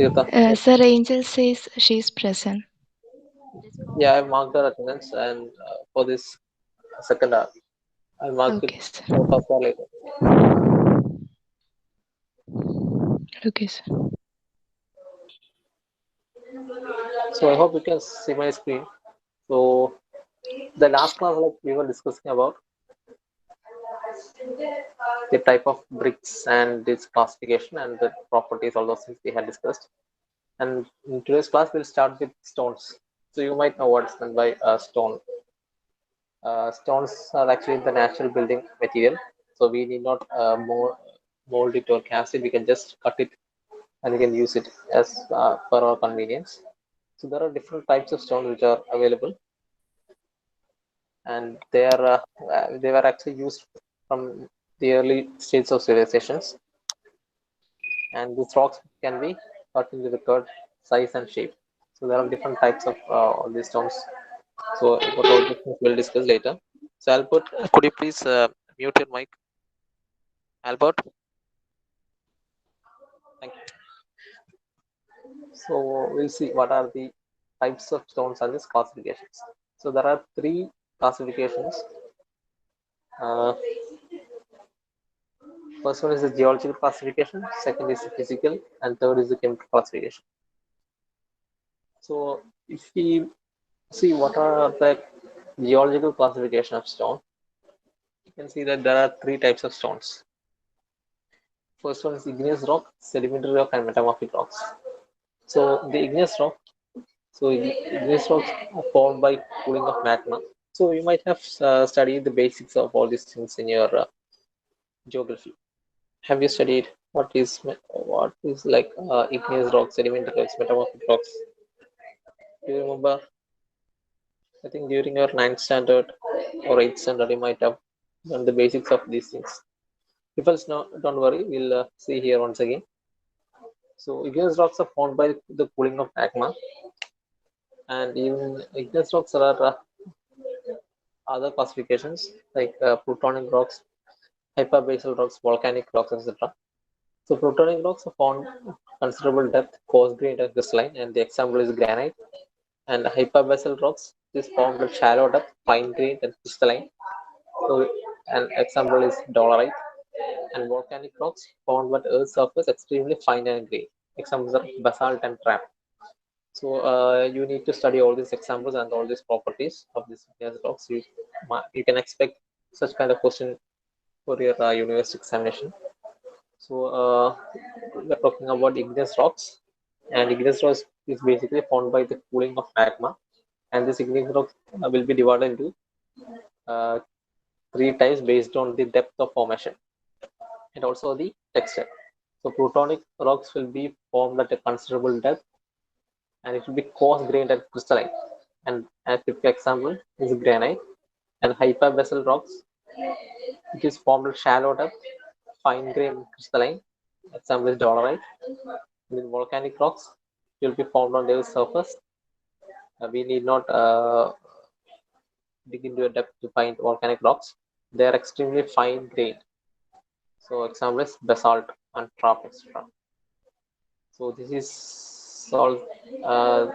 Tirtha. Sir, Angel says she's present. Yeah, I marked her attendance, and for this second hour, I'll mark it Okay, sir. for first hour later. Okay, sir. So I hope you can see my screen. So the last class, like we were discussing about the type of bricks and its classification and the properties, all those things we had discussed. And in today's class, we'll start with stones. So you might know what's meant by stone. Stones are actually the natural building material, so we need not mold it or cast it. We can just cut it and we can use it as per our convenience. So there are different types of stones which are available, and they were actually used from the early stages of civilizations. And these rocks can be cut into the curved size and shape. So there are different types of all these stones. So about all these things we'll discuss later. So Albert, could you please mute your mic, Albert? Thank you. So we'll see what are the types of stones and its classifications. So there are three classifications. Uh, First one is the geological classification, second is the physical, and third is the chemical classification. So if we see what are the geological classification of stone, you can see that there are three types of stones. First one is igneous rock, sedimentary rock, and metamorphic rocks. So the igneous rock, igneous rocks are formed by cooling of magma. So you might have studied the basics of all these things in your geography. Have you studied what is like igneous rocks, sedimentary rocks, metamorphic rocks? Do you remember? I think during your ninth standard or eighth standard, you might have done the basics of these things. If else, no, don't worry. We'll see here once again. So igneous rocks are formed by the cooling of magma, and even igneous rocks are other classifications like plutonic rocks, hyperbasal rocks, volcanic rocks, etc. So plutonic rocks are found considerable depth, coarse grained and crystalline, and the example is granite. And hyperbasal rocks is found at shallow depth, fine grained and crystalline. So an example is dolerite. And volcanic rocks found at Earth's surface extremely fine and grained. Examples are basalt and trap. So you need to study all these examples and all these properties of these igneous rocks. You can expect such kind of question for your university examination. So we're talking about igneous rocks, and igneous rocks is basically formed by the cooling of magma, and this igneous rocks will be divided into uh, three types based on the depth of formation and also the texture. So plutonic rocks will be formed at a considerable depth, and it will be coarse grained and crystalline. And a typical example is granite. And hyperbasal rocks, which is formed at shallow depth, fine grained crystalline. Example is dolerite. With volcanic rocks, will be found on their surface. We need not dig into a depth to find volcanic rocks. They are extremely fine grained. So example is basalt and trap, etc. So this is all uh,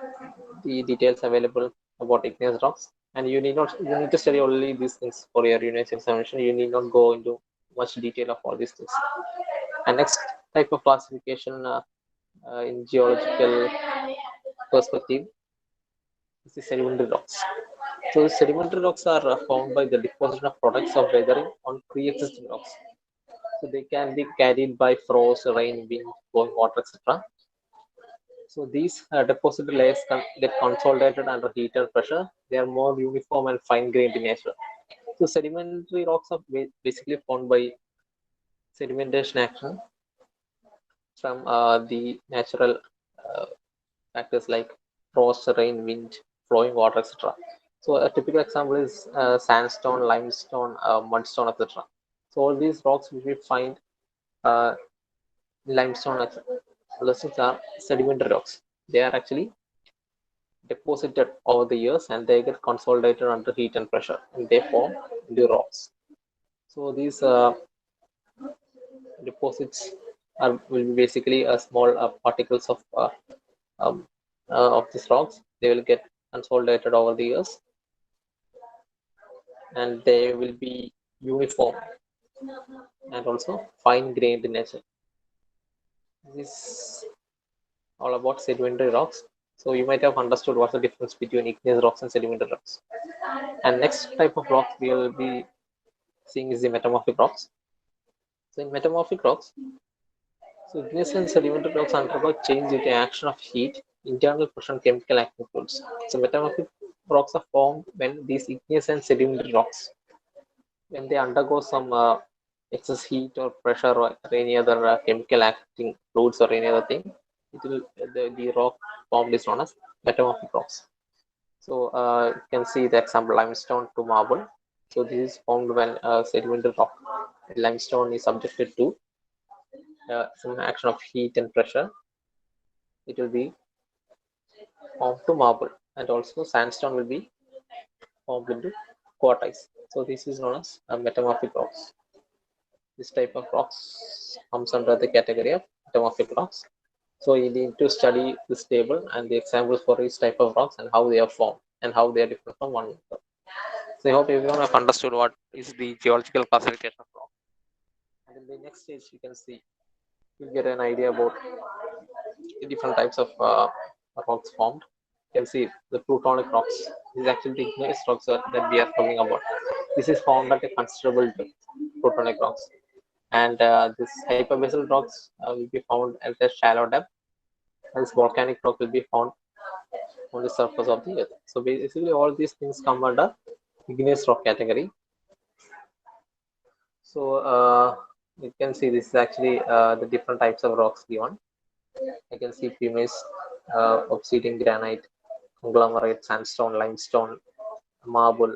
the details available about igneous rocks, and you need to study only these things for your university examination. You need not go into much detail of all these things. And next type of classification in geological perspective is the sedimentary rocks. So sedimentary rocks are formed by the deposition of products of weathering on pre-existing rocks. So they can be carried by frost, rain, wind, flowing water, etc. So these deposit layers get consolidated under heat and pressure. They are more uniform and fine-grained in nature. So sedimentary rocks are basically formed by sedimentation action from the natural uh, factors like frost, rain, wind, flowing water, etc. So a typical example is sandstone, limestone, mudstone, etc. So all these rocks which we find uh, limestone, all those things are sedimentary rocks. They are actually deposited over the years and they get consolidated under heat and pressure and they form the rocks. So these deposits will be basically a small particles um, of these rocks. They will get consolidated over the years, and they will be uniform and also fine grained in nature. This is all about sedimentary rocks. So you might have understood what's the difference between igneous rocks and sedimentary rocks. And next type of rocks we will be seeing is the metamorphic rocks. So in metamorphic rocks, so igneous and sedimentary rocks undergo change due to action of heat, internal pressure, and chemical acting fluids. So metamorphic rocks are formed when these igneous and sedimentary rocks, when they undergo some excess heat or pressure or any other chemical acting fluids or any other thing, it will the rock formed is known as metamorphic rocks. So you can see the example limestone to marble. So this is formed when sedimentary rock limestone is subjected to some action of heat and pressure. It will be formed to marble, and also sandstone will be formed into quartzites. So this is known as metamorphic rocks. This type of rocks comes under the category of metamorphic rocks. So you need to study this table and the examples for each type of rocks and how they are formed and how they are different from one another. So I hope everyone have understood what is the geological classification of rock. And in the next stage, you can see you get an idea about the different types of rocks formed. You can see the plutonic rocks. This is actually the igneous rocks that we are talking about. This is found at a considerable depth, plutonic rocks. And this hyperbasal rocks will be found at a shallow depth. And this volcanic rock will be found on the surface of the earth. So basically, all these things come under igneous rock category. So you can see this is actually the different types of rocks given. I can see pumice, obsidian, granite, conglomerate, sandstone, limestone, marble.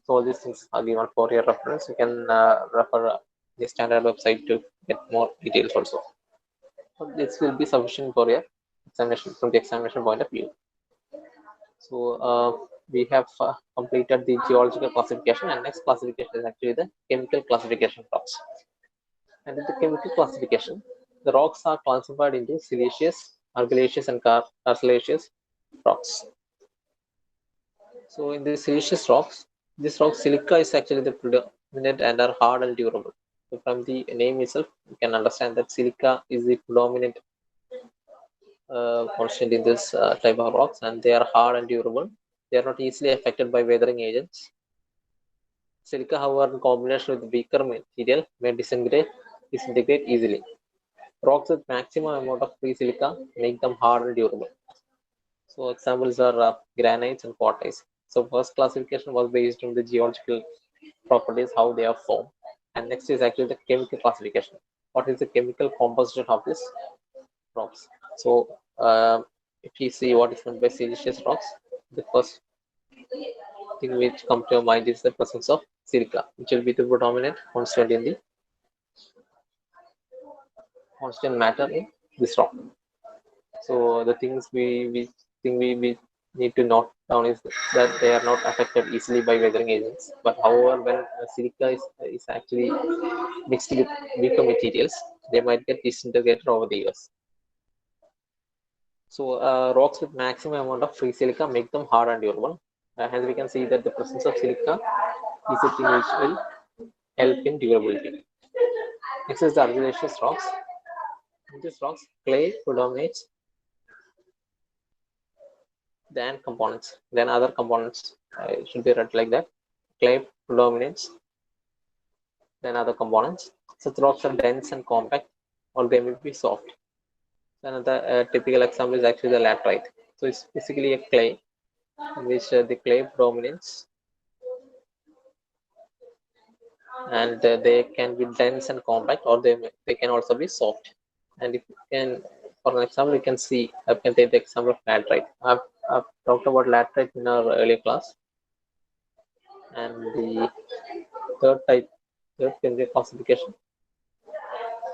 So all these things are given for your reference. You can refer the standard website to get more details also. So this will be sufficient for your examination from the examination point of view. So we have completed the geological classification, and next classification is actually the chemical classification of rocks. And in the chemical classification, the rocks are classified into siliceous, argillaceous, and cartilaceous rocks. So in the siliceous rocks, this rock silica is actually the predominant and are hard and durable. So from the name itself, you can understand that silica is the predominant constant in this type of rocks, and they are hard and durable. They are not easily affected by weathering agents. Silica, however, in combination with weaker material, may disintegrate easily. Rocks with maximum amount of free silica make them hard and durable. So examples are granites and quartzites. So first classification was based on the geological properties, how they are formed. And next is actually the chemical classification. What is the chemical composition of these rocks? So if you see what is meant by siliceous rocks, the first thing which comes to your mind is the presence of silica, which will be the predominant constant in the constant matter in this rock. So the things we need to note down is that they are not affected easily by weathering agents. But however, when silica is actually mixed with weaker materials, they might get disintegrated over the years. So rocks with maximum amount of free silica make them hard and durable. Hence, we can see that the presence of silica is a thing which will help in durability. Next is the argillaceous rocks. In these rocks, clay predominates, then components, then other components. It should be read like that. Clay predominates, then other components. Such rocks are dense and compact, or they may be soft. Another typical example is actually the laterite. So it's basically a clay in which the clay predominates, and they can be dense and compact, or they can also be soft. And if you can, for an example, you can see, I can take the example of laterite. I've talked about laterite in our earlier class. And the third type, third chemical classification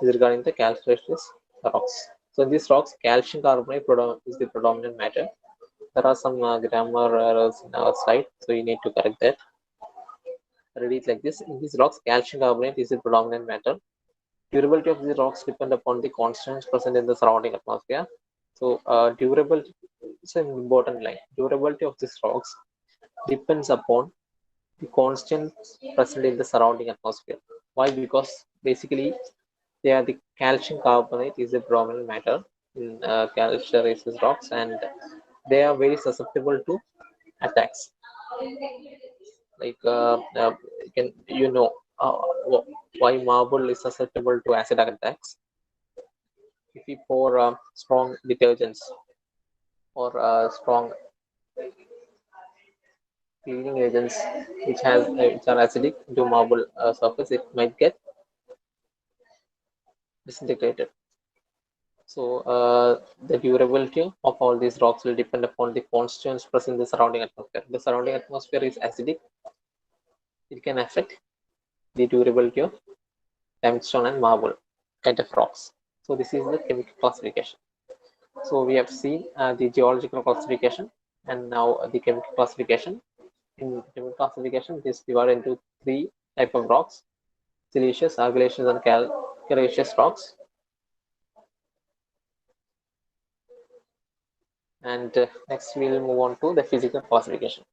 is regarding the calcareous rocks. So in these rocks, calcium carbonate is the predominant matter. There are some grammar errors in our slide, so you need to correct that. Read it like this: in these rocks, calcium carbonate is the predominant matter. Durability of the rocks depend upon the constants present in the surrounding atmosphere. So durability is an important line. Durability of these rocks depends upon the constants present in the surrounding atmosphere. Why? Because basically they are the calcium carbonate is a prominent matter in calcareous rocks, and they are very susceptible to attacks. Like can you know uh, why marble is susceptible to acid attacks? If we pour strong detergents or strong cleaning agents which are acidic into marble surface, it might get disintegrated. So the durability of all these rocks will depend upon the constituents present in the surrounding atmosphere. The surrounding atmosphere is acidic; it can affect the durability of limestone and marble kind of rocks. So this is the chemical classification. So we have seen the geological classification and now the chemical classification. In chemical classification, it is divided into three type of rocks: siliceous, argillaceous, and calcareous rocks. And next we'll move on to the physical classification.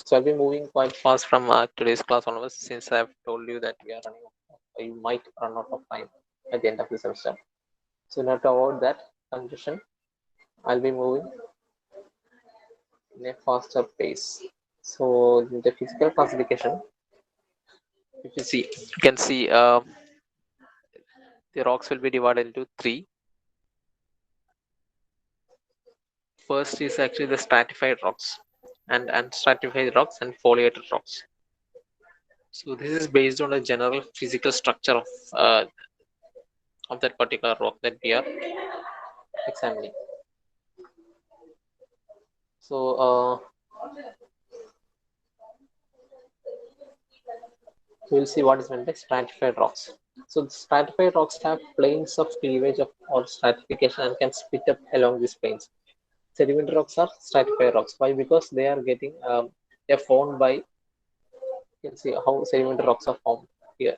So I'll be moving quite fast from today's class onwards, since I've told you that we are running, you might run out of time at the end of the semester. So now to avoid that condition, I'll be moving in a faster pace. So in the physical classification, if you see, you can see the rocks will be divided into three. First is actually the stratified rocks and unstratified rocks and foliated rocks. So this is based on the general physical structure of that particular rock that we are examining. So we'll see what is meant by stratified rocks. So the stratified rocks have planes of cleavage of or stratification and can split up along these planes. Sedimentary rocks are stratified rocks. Why? Because they are getting they're formed by, you can see how sedimentary rocks are formed here.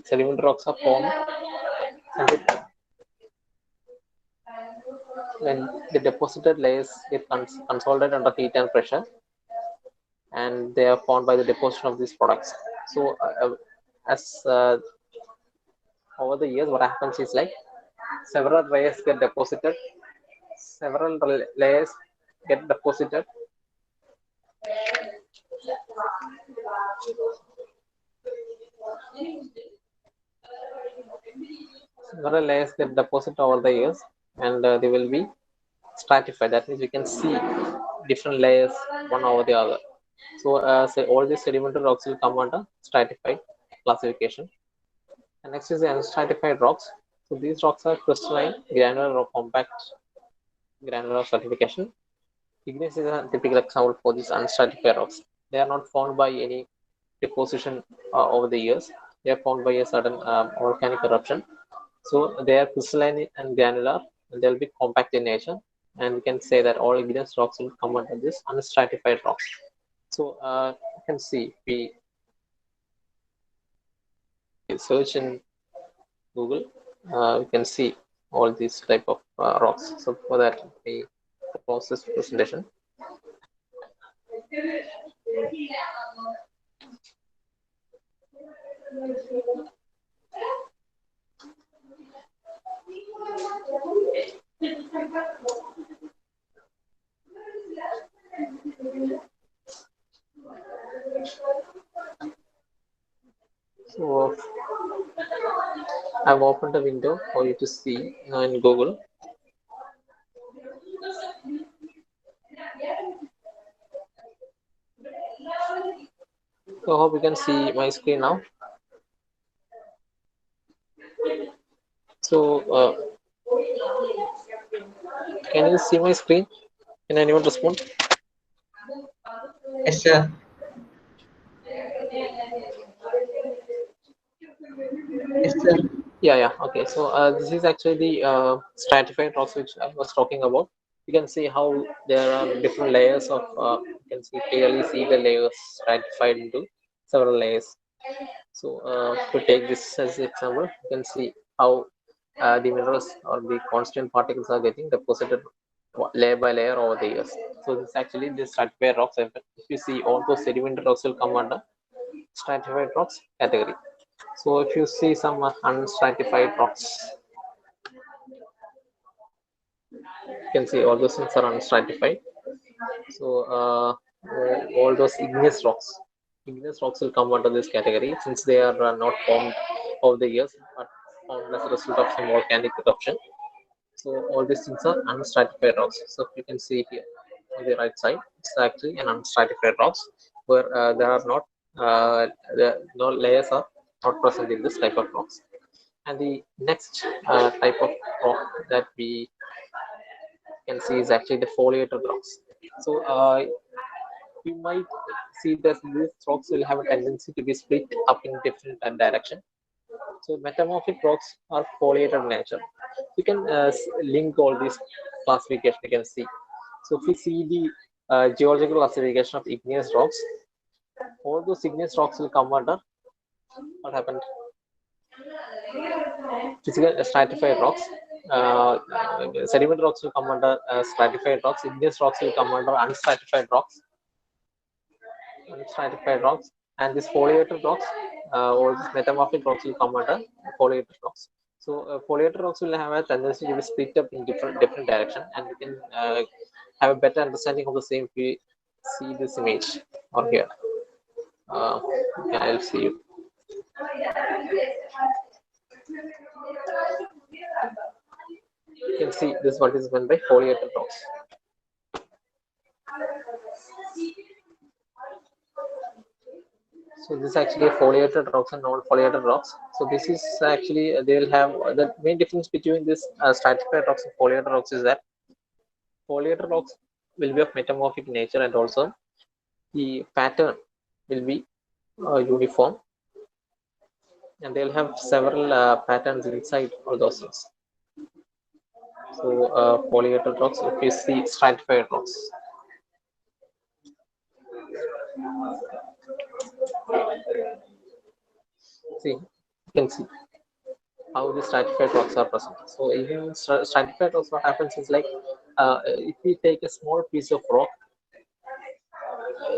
Sedimentary rocks are formed and when the deposited layers get consolidated under heat and pressure, and they are formed by the deposition of these products. So as over the years, what happens is like several layers get deposited, several layers get deposited, several layers get deposited over the years, and they will be stratified. That means you can see different layers one over the other. So say all these sedimentary rocks will come under stratified classification. And next is the unstratified rocks. So these rocks are crystalline, granular, or compact granular stratification. Igneous is a typical example for these unstratified rocks. They are not formed by any deposition over the years. They are formed by a certain volcanic eruption. So they are crystalline and granular, and they'll be compact in nature. And we can say that all igneous rocks will come under this unstratified rocks. So you can see we search in Google, we can see all these type of rocks. So for that, we pause this presentation. So I've opened a window for you to see in Google. So I hope you can see my screen now. So can you see my screen? Can anyone respond? Yes, sir. Yes, sir. Yeah. Okay. So this is actually the stratified rocks which I was talking about. You can see how there are different layers of. You can see clearly see the layers stratified into several layers. So to take this as an example, you can see how the minerals or the constant particles are getting deposited layer by layer over the years. So this actually the stratified rocks. If you see, all those sedimentary rocks will come under stratified rocks category. So if you see some unstratified rocks, you can see all those things are unstratified. So all those igneous rocks will come under this category since they are not formed over the years but formed as a result of some volcanic eruption. So all these things are unstratified rocks. So you can see here on the right side, it's actually an unstratified rocks where there are not no layers are not present in this type of rocks. And the next type of rock that we can see is actually the foliated rocks. So you might see that these rocks will have a tendency to be split up in different direction. So metamorphic rocks are foliated in nature. You can link all these classification. You can see. So if we see the geological classification of igneous rocks, all those igneous rocks will come under what happened? Physical stratified rocks. Sediment rocks will come under stratified rocks. Igneous rocks will come under unstratified rocks, and these foliated rocks or these metamorphic rocks will come under foliated rocks. So foliated rocks will have a tendency to be split up in different direction, and you can have a better understanding of the same if we see this image on here. Okay, I'll see you. You can see this what is meant by foliated rocks. So this is actually foliated rocks and non-foliated rocks. So this is actually they will have the main difference between this stratified rocks and foliated rocks is that foliated rocks will be of metamorphic nature, and also the pattern will be uniform, and they'll have several patterns inside all those things. So foliated rocks, if you see stratified rocks. See, you can see how the stratified rocks are present. So even stratified rocks, what happens is like if we take a small piece of rock,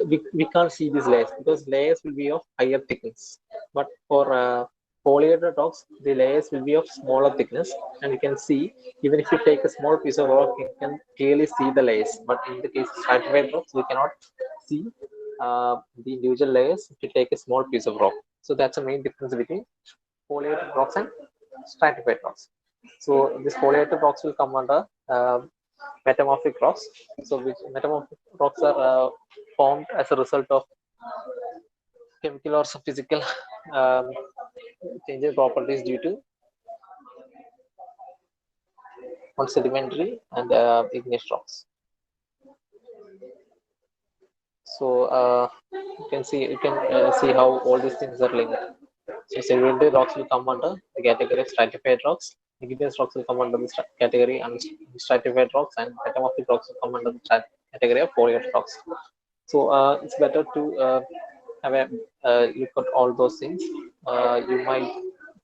we can't see these layers because layers will be of higher thickness. But for foliated rocks, the layers will be of smaller thickness, and you can see even if you take a small piece of rock, you can clearly see the layers. But in the case of stratified rocks, we cannot see the individual layers if you take a small piece of rock. So that's the main difference between foliated rocks and stratified rocks. So these foliated rocks will come under metamorphic rocks. So which metamorphic rocks are formed as a result of chemical or some physical um, changes properties due to on sedimentary and igneous rocks. So you can see how all these things are linked. So sedimentary rocks will come under the category of stratified rocks. Igneous rocks will come under the category unstratified rocks, and metamorphic rocks will come under the category of foliated rocks. So it's better to have a look at all those things. You might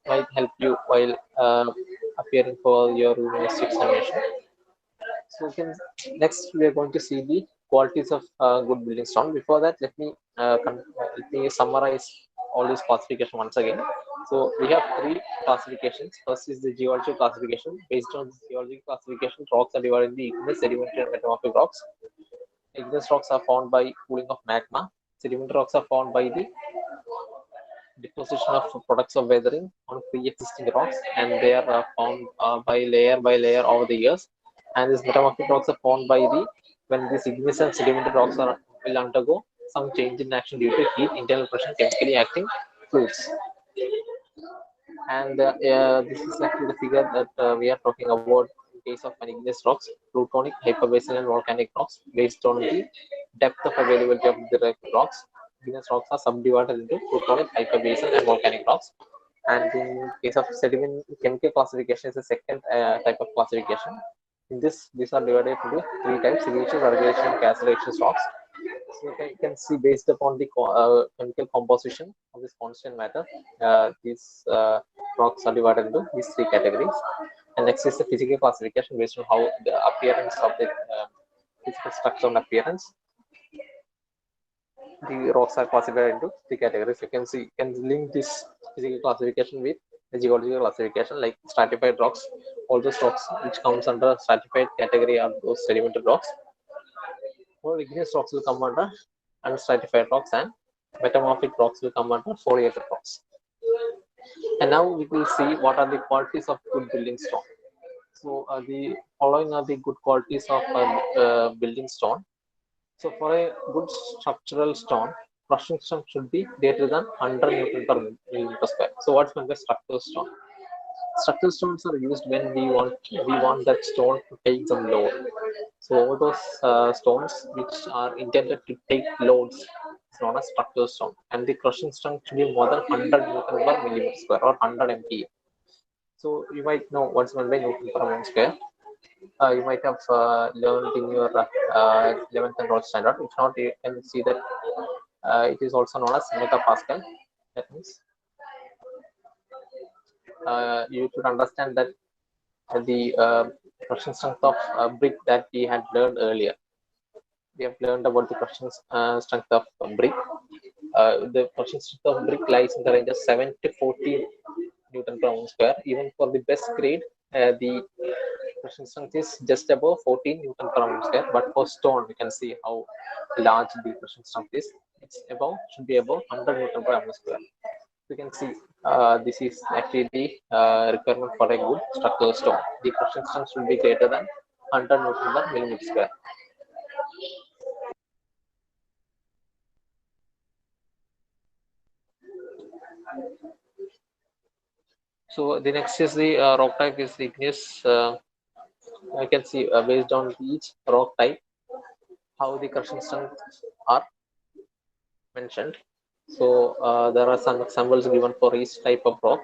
help you while appearing for your university examination. So next we are going to see the qualities of good building stone. Before that, let me summarize all these classification once again. So we have three classifications. First is the geological classification. Based on this geological classification, rocks are divided into igneous, sedimentary, and metamorphic rocks. Igneous rocks are formed by cooling of magma. Sedimentary rocks are formed by the deposition of products of weathering on pre-existing rocks, and they are formed by layer over the years. And these metamorphic rocks are formed by the when these igneous and sedimentary rocks will undergo some change in action due to heat, internal pressure, chemically acting fluids. And this is actually the figure that we are talking about in case of an igneous rocks, plutonic, hyperbasal, and volcanic rocks. Based on the depth of availability of the rocks, igneous rocks are subdivided into plutonic, hyperbasal, and volcanic rocks. And in case of sediment, chemical classification is the second type of classification. In this, these are divided into three types: siliceous, argillaceous, and cancellation rocks. So you can see based upon the chemical composition of this constant matter, these rocks are divided into these three categories. And next is the physical classification based on how the appearance of the physical structure and appearance. The rocks are classified into three categories. You can see, you can link this physical classification with the geological classification, like stratified rocks. All those rocks which comes under stratified category are those sedimentary rocks. All igneous rocks will come under unstratified rocks, and metamorphic rocks will come under foliated rocks. And now we will see what are the qualities of good building stone. So the following are the good qualities of building stone. So for a good structural stone, crushing strength should be greater than 100 Newton per millimeter square. So what's meant by structural stone? Structural stones are used when we want that stone to take some load. So all those stones which are intended to take loads is known as structural stone, and the crushing strength should be more than 100 Newton per millimeter square or 100 MPa. So you might know what's meant by Newton per mm square. You might have learned in your 11th and 12th standard. If not, you can see that it is also known as megapascal. That means you should understand that the crushing strength of brick that we had learned earlier. We have learned about the crushing strength of brick. The crushing strength of brick lies in the range of 7 to 14 Newton per ounce square. Even for the best grade, the crushing strength is just above 14 Newton per ounce square. But for stone, we can see how large the crushing strength is. It's above, should be above 100 Newton per ounce square. You can see this is actually the requirement for a good structural stone. The crushing strength should be greater than 100 Newton per millimeter square. So the next is the rock type is igneous. I can see based on each rock type how the crushing strength are mentioned. So there are some examples given for each type of rock.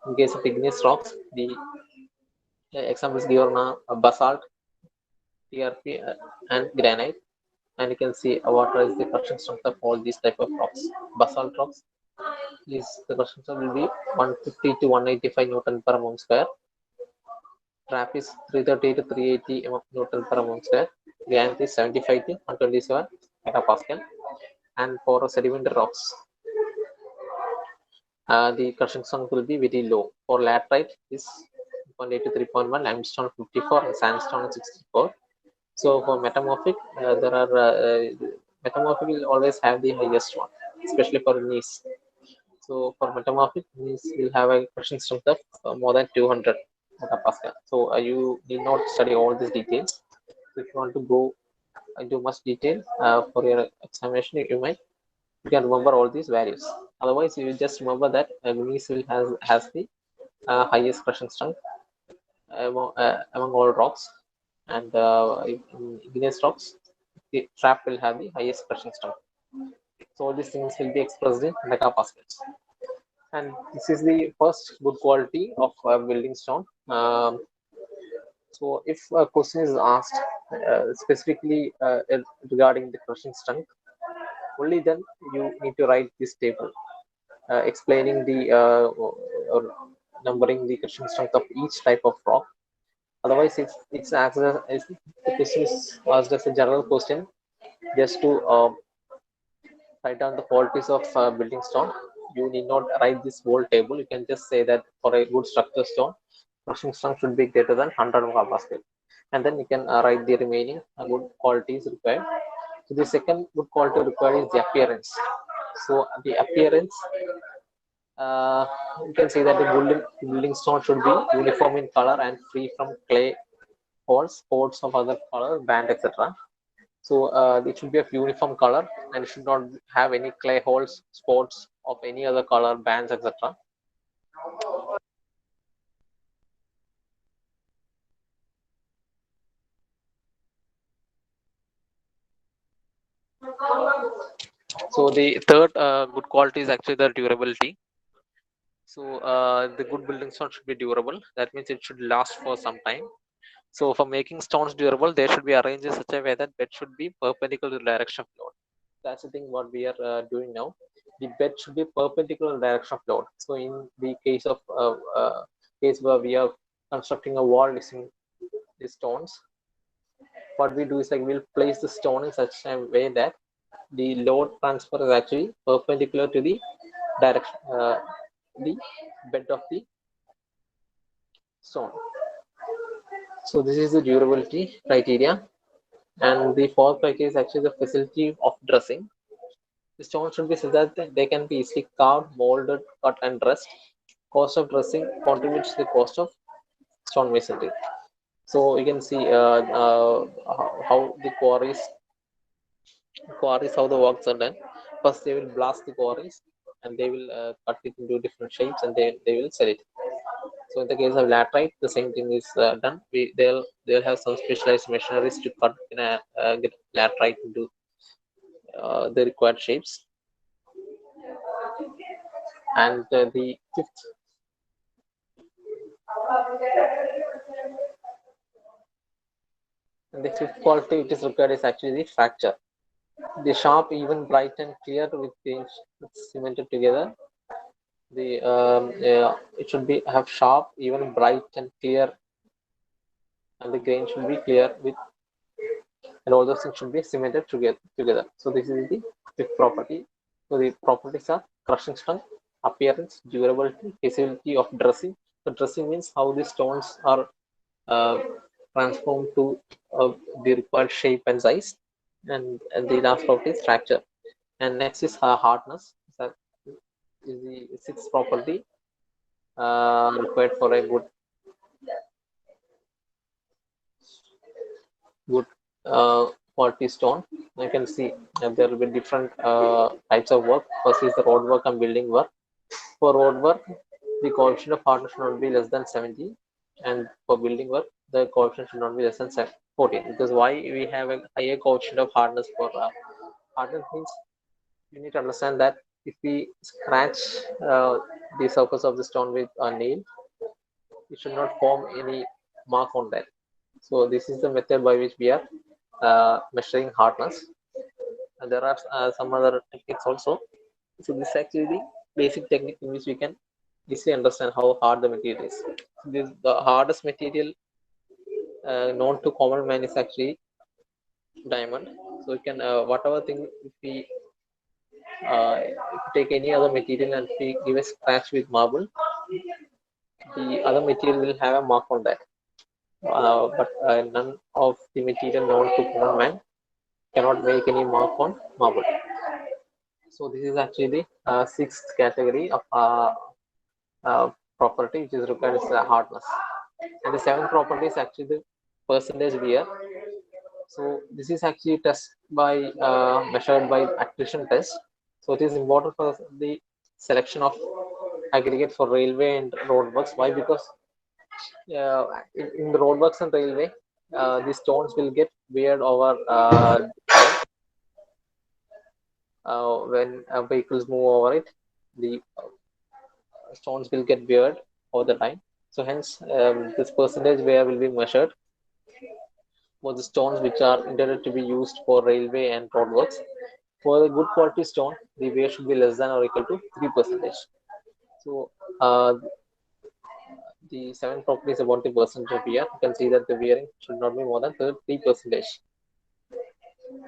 In case of igneous rocks, the examples given are basalt, TRP, and granite. And you can see what is the crushing strength of all these type of rocks. Basalt rocks is the crushing strength will be 150 to 185 Newton per mm square. Trap is 330 to 380 Newton per mm square. Granite is 75 to 127 megapascal. And for sedimentary rocks, the crushing strength will be very low. For laterite is 1.8 to 3.1, limestone 54, and sandstone 64. So for metamorphic, there are metamorphic will always have the highest one, especially for gneiss. So for metamorphic, gneiss will have a crushing strength of more than 200 megapascal. So you need not study all these details. So if you want to go into much detail for your examination, you can remember all these values. Otherwise, you just remember that gneiss will has the highest crushing strength among all rocks, and in igneous rocks, the trap will have the highest crushing strength. So all these things will be expressed in megapascals. And this is the first good quality of building stone. So if a question is asked specifically regarding the crushing strength, only then you need to write this table explaining the or numbering the crushing strength of each type of rock. Otherwise, it's asked as the question is asked as a general question, just to write down the qualities of building stone. You need not write this whole table. You can just say that for a good structure stone, crushing strength should be greater than 100 megapascal, and then you can write the remaining good qualities required. So the second good quality required is the appearance. So the appearance, you can say that the building stone should be uniform in color and free from clay holes, spots of other color, band, etc. So it should be of uniform color and should not have any clay holes, spots of any other color, bands, etc. So the third good quality is actually the durability. So the good building stone should be durable. That means it should last for some time. So for making stones durable, they should be arranged in such a way that bed should be perpendicular to the direction of load. That's the thing what we are doing now. The bed should be perpendicular to the direction of load. So in the case where we are constructing a wall using the stones, what we do is like we'll place the stone in such a way that the load transfer is actually perpendicular to the direction, the bed of the stone. So this is the durability criteria. And the fourth criteria is actually the facility of dressing. The stones should be such that they can be easily carved, molded, cut, and dressed. Cost of dressing contributes to the cost of stone masonry. So you can see how the quarries how the works are done. First, they will blast the quarries and they will cut it into different shapes and they will sell it. So in the case of laterite, the same thing is done. They'll have some specialized machineries to cut in get laterite into the required shapes. And the fifth quality which is required is actually the fracture. The sharp, even, bright, and clear with the cemented together. It should be have sharp, even, bright, and clear, and the grain should be clear with, and all those things should be cemented together. So this is the fifth property. So the properties are crushing strength, appearance, durability, feasibility of dressing. So dressing means how the stones are uh, transformed to the required shape and size. And the last property is fracture. And next is hardness. That is the sixth property required for a good quality stone. You can see there will be different types of work. First is the road work and building work. For road work, the coefficient of hardness should not be less than 70, and for building work, the coefficient should not be less than 14. Because why we have a higher coefficient of hardness for hardness means you need to understand that if we scratch the surface of the stone with a nail, it should not form any mark on that. So this is the method by which we are measuring hardness. And there are some other techniques also. So this is actually the basic technique in which we can easily understand how hard the material is. The hardest material known to common man is actually diamond. So you can whatever thing if you take any other material and if we give a scratch with marble, the other material will have a mark on that. But none of the material known to common man cannot make any mark on marble. So this is actually the sixth category of uh, property which is required is hardness. And the seventh property is actually the percentage wear. So this is actually test by measured by accretion test. So it is important for the selection of aggregate for railway and roadworks. Why? Because in the roadworks and railway, the stones will get weared over time when vehicles move over it. The stones will get weared over the time. So hence, this percentage wear will be measured for the stones which are intended to be used for railway and roadworks. For a good quality stone, the wear should be less than or equal to 3%. So the seven properties about the percentage of wear, you can see that the wearing should not be more than 3%.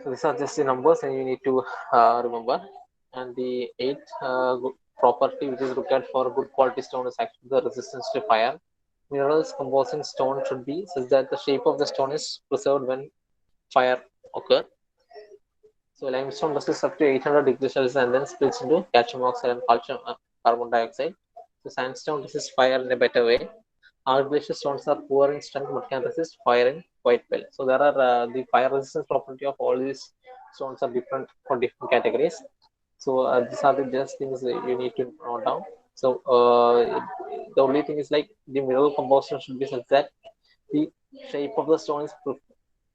So these are just the numbers and you need to remember. And the eighth property which is required for good quality stone is actually the resistance to fire. Minerals composing stone should be such that the shape of the stone is preserved when fire occurs. So limestone resists up to 800 degrees Celsius and then splits into calcium oxide and calcium carbon dioxide. So sandstone resists fire in a better way. Argillaceous stones are poor in strength but can resist fire in quite well. So there are the fire resistance property of all these stones are different for different categories. So these are the just things that you need to note down. So the only thing is like the mineral composition should be such that the shape of the stone is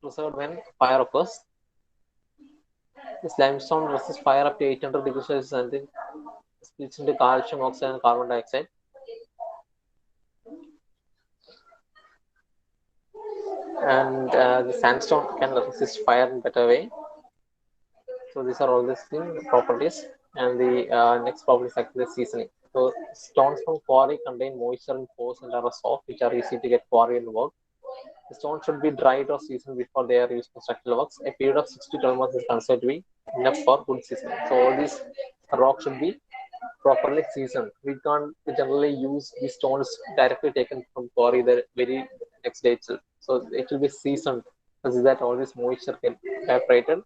preserved when fire occurs. This limestone resists fire up to 800 degrees Celsius and then splits into calcium oxide and carbon dioxide. and the sandstone can resist fire in better way. So these are all the properties. And the next property is actually seasoning. So stones from quarry contain moisture and pores and are soft, which are easy to get quarry and work. The stones should be dried or seasoned before they are used for structural works. A period of 6 to 12 months is considered to be enough for good seasoning. So all these rocks should be properly seasoned. We can't generally use these stones directly taken from quarry the very next day itself. So it will be seasoned, so that all this moisture can evaporated,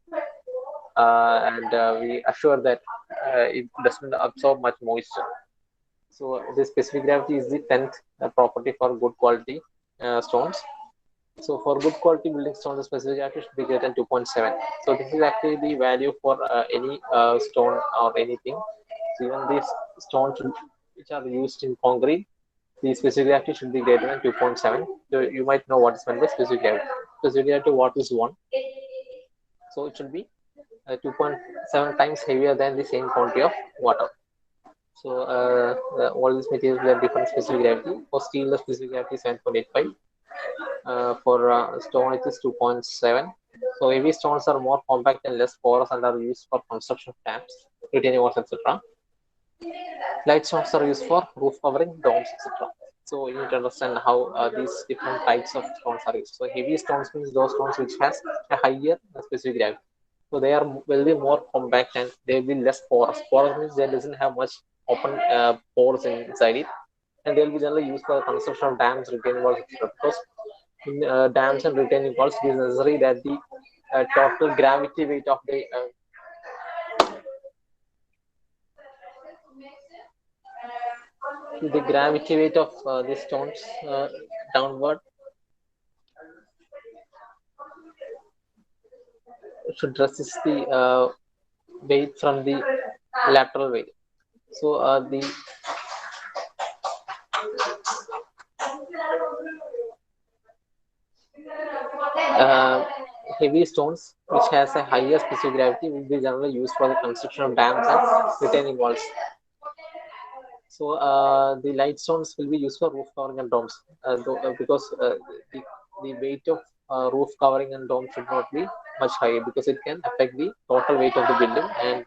and we assure that it doesn't absorb much moisture. So the specific gravity is the 10th property for good quality stones. So for good quality building stones, the specific gravity should be greater than 2.7. So this is actually the value for any stone or anything. So even these stones which are used in concrete, the specific gravity should be greater than 2.7. So you might know what is meant by specific gravity. Specific gravity what is 1. So it should be 2.7 times heavier than the same quantity of water. So all these materials have different specific gravity. For steel, the specific gravity is 7.85. For stone, it is 2.7. So heavy stones are more compact and less porous and are used for construction of dams, retaining walls, etc. Light stones are used for roof covering, domes, etc. So you need to understand how these different types of stones are used. So heavy stones means those stones which has a higher specific gravity. So they are will be more compact and they will be less porous. Porous means they doesn't have much open pores inside it, and they will be generally used for the construction of dams, retaining walls, etc. Because in dams and retaining walls, it is necessary that the total gravity weight of the gravity weight of the stones downward should resist the weight from the lateral weight. So the uh, heavy stones which has a higher specific gravity will be generally used for the construction of dams and retaining walls. So the light stones will be used for roof covering and domes, because the, the weight of roof covering and dome should not be much higher because it can affect the total weight of the building and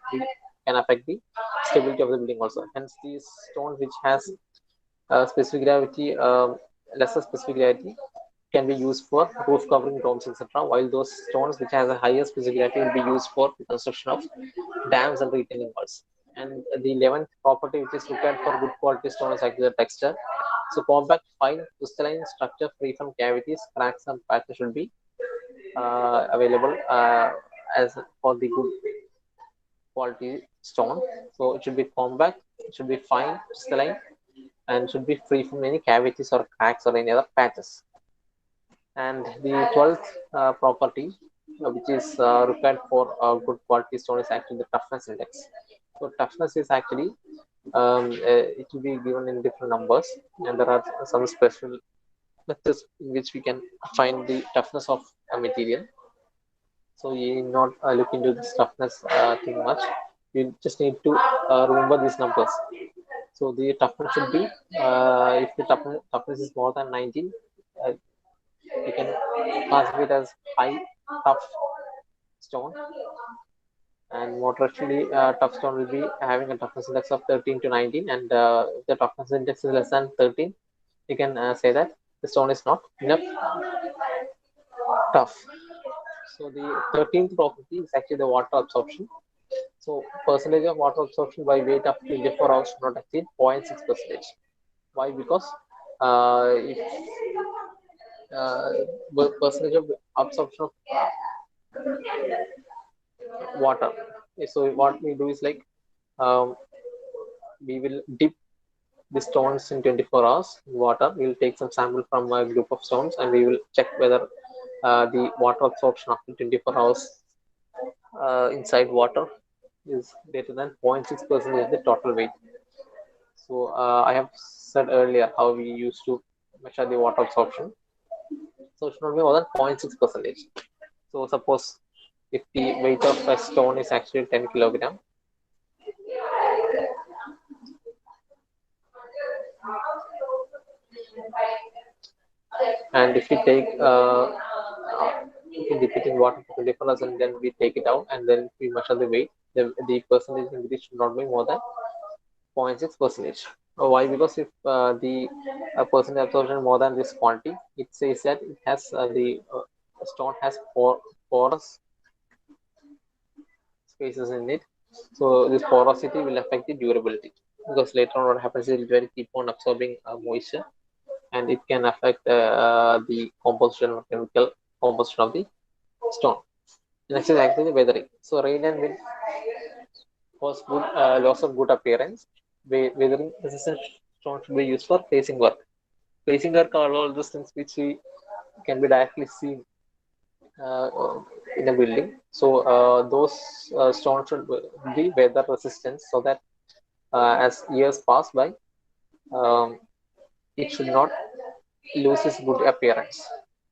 can affect the stability of the building also. Hence, these stones which has specific gravity, lesser specific gravity, can be used for roof covering domes, etc. While those stones which has a higher specific gravity will be used for the construction of dams and retaining walls. And the 11th property which is required for good quality stone is actually the texture. So compact, fine, crystalline structure free from cavities, cracks, and patches should be available as for the good quality stone. So it should be compact, it should be fine, crystalline, and should be free from any cavities or cracks or any other patches. And the 12th property, which is required for good quality stone, is actually the toughness index. So toughness is actually it will be given in different numbers, and there are some special methods in which we can find the toughness of a material. So you need not look into this toughness thing much. You just need to remember these numbers. So the toughness should be if the toughness is more than 19, you can classify it as high tough stone, and moderately tough stone will be having a toughness index of 13 to 19, and if the toughness index is less than 13, you can say that the stone is not enough tough. So the 13th property is actually the water absorption. So percentage of water absorption by weight of 24 hours should not exceed 0.6 percentage. Why? Because if percentage of absorption of water. So what we do is like um, we will dip the stones in 24 hours in water. We will take some sample from a group of stones and we will check whether the water absorption after 24 hours inside water is greater than 0.6% of the total weight. So I have said earlier how we used to measure the water absorption. So it should not be more than 0.6%. So suppose if the weight of a stone is actually 10 kilogram, and if we take we dip it in water for 24 hours, and then we take it out, and then we measure the weight. The percentage increase should not be more than 0.6 percentage. Why? Because if the percentage absorption more than this quantity, it says that it has the stone has porous spaces in it. So this porosity will affect the durability, because later on what happens is it will keep on absorbing moisture, and it can affect the composition or chemical composition of the stone. Next is actually weathering. So rain and wind cause good loss of good appearance. Weathering resistant stone should be used for facing work. Facing work are all those things which we can be directly seen uh, in a building. So those stones should be weather resistant, so that as years pass by, um, it should not lose its good appearance.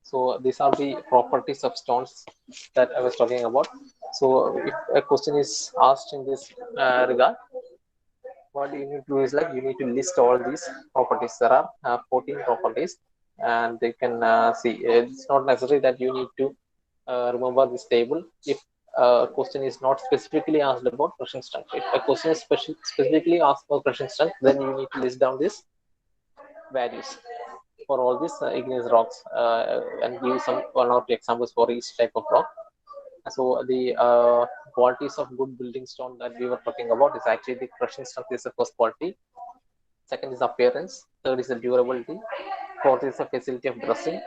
So these are the properties of stones that I was talking about. So if a question is asked in this regard, what you need to do is like you need to list all these properties. There are 14 properties, and they can see. It's not necessary that you need to remember this table if a question is not specifically asked about crushing strength. If a question is specifically asked for crushing strength, then you need to list down these values for all these igneous rocks, and give some one or two examples for each type of rock. So the qualities of good building stone that we were talking about is actually the crushing strength is the first quality. Second is appearance. Third is the durability. Fourth is the facility of dressing.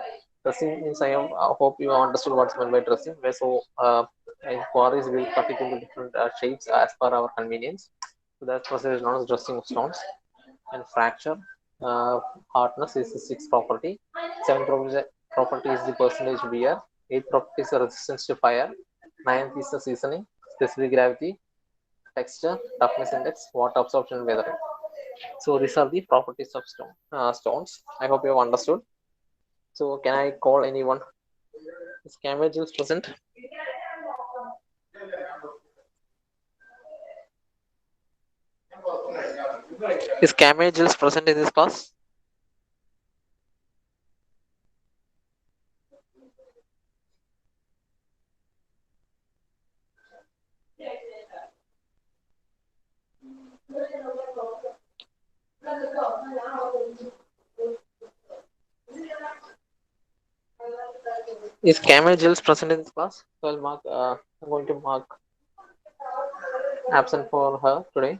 Dressing means I hope you understood what's meant by dressing. Where so in quarries we'll cut it into different shapes as per our convenience. So that process is known as dressing of stones. And fracture, uh, hardness is the sixth property. Seventh property is the percentage wear. Eighth property is the resistance to fire. Ninth is the seasoning, specific gravity, texture, toughness index, water absorption, and weathering. So these are the properties of stones. I hope you have understood. So can I call anyone? Is Camille Jules present? Is Camille Jules present in this class? Is Camille Jules present in this class? So I'll mark. I'm going to mark absent for her today.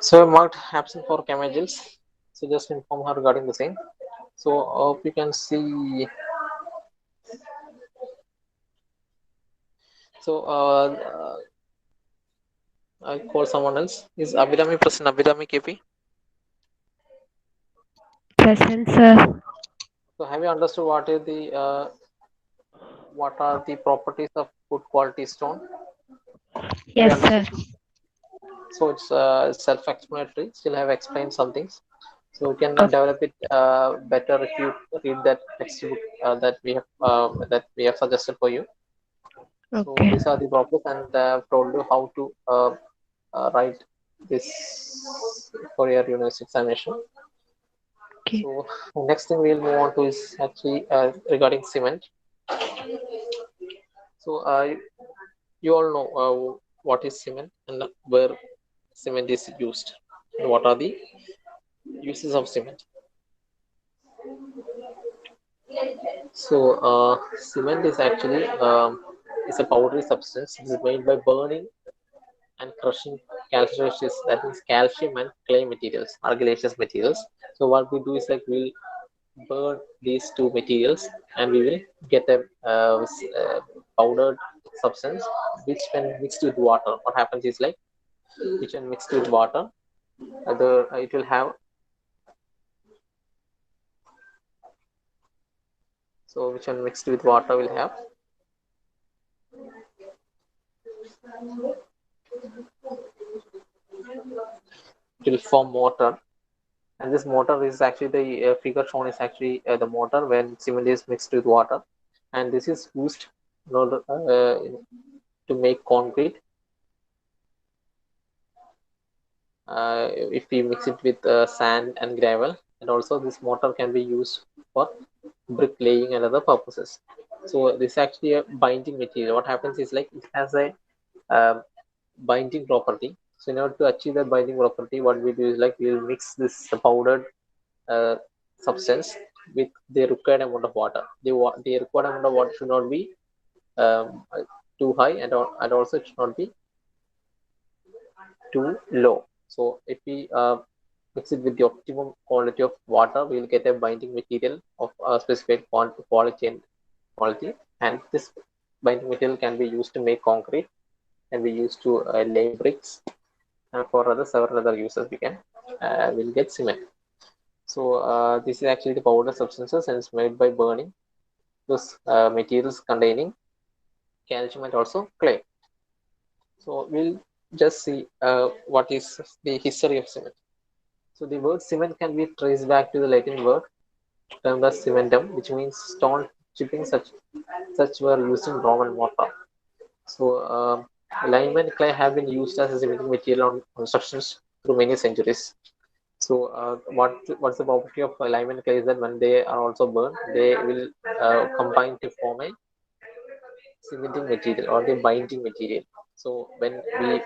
So I marked absent for Camille Jules. So just inform her regarding the same. So hope you can see. So I call someone else. Is Abhirami present? Abhirami KP. Present, sir. So have you understood what are the properties of good quality stone? Have you Yes, sir. understood? So it's self-explanatory. Still have explained some things. So you can O- develop it better if you read that textbook that we have suggested for you. So Okay. these are the properties, and I've told you how to write this for your university examination. Okay. So next thing we'll move on to is actually regarding cement. So you all know what is cement and where cement is used, and what are the uses of cement. So cement is actually is a powdery substance. It is made by burning and crushing calcareous, that means calcium and clay materials, argillaceous materials. So what we do is like we'll burn these two materials and we will get a powdered substance which when mixed with water, what happens is like which when mixed with water, it will have, so which when mixed with water will have, it will form mortar. And this mortar is actually the figure shown is actually the mortar when cement is mixed with water, and this is used in order to make concrete. If we mix it with sand and gravel, and also this mortar can be used for brick laying and other purposes. So this is actually a binding material. What happens is like it has a um, binding property. So in order to achieve that binding property, what we do is like we will mix this powdered uh, substance with the required amount of water. The required amount of water should not be um, too high, and also it should not be too low. So if we mix it with the optimum quality of water, we will get a binding material of a specified quality and quality. And this binding material can be used to make concrete, can be used to lay bricks, and for other several other uses we can will get cement. So this is actually the powder substances and it's made by burning those materials containing calcium and also clay. So we'll just see what is the history of cement. So the word cement can be traced back to the Latin word termed as cementum, which means stone chipping, such were used in Roman mortar. So lime and clay have been used as a cementing material on constructions through many centuries. So what's the property of lime and clay is that when they are also burned, they will combine to form a cementing material or the binding material. So when we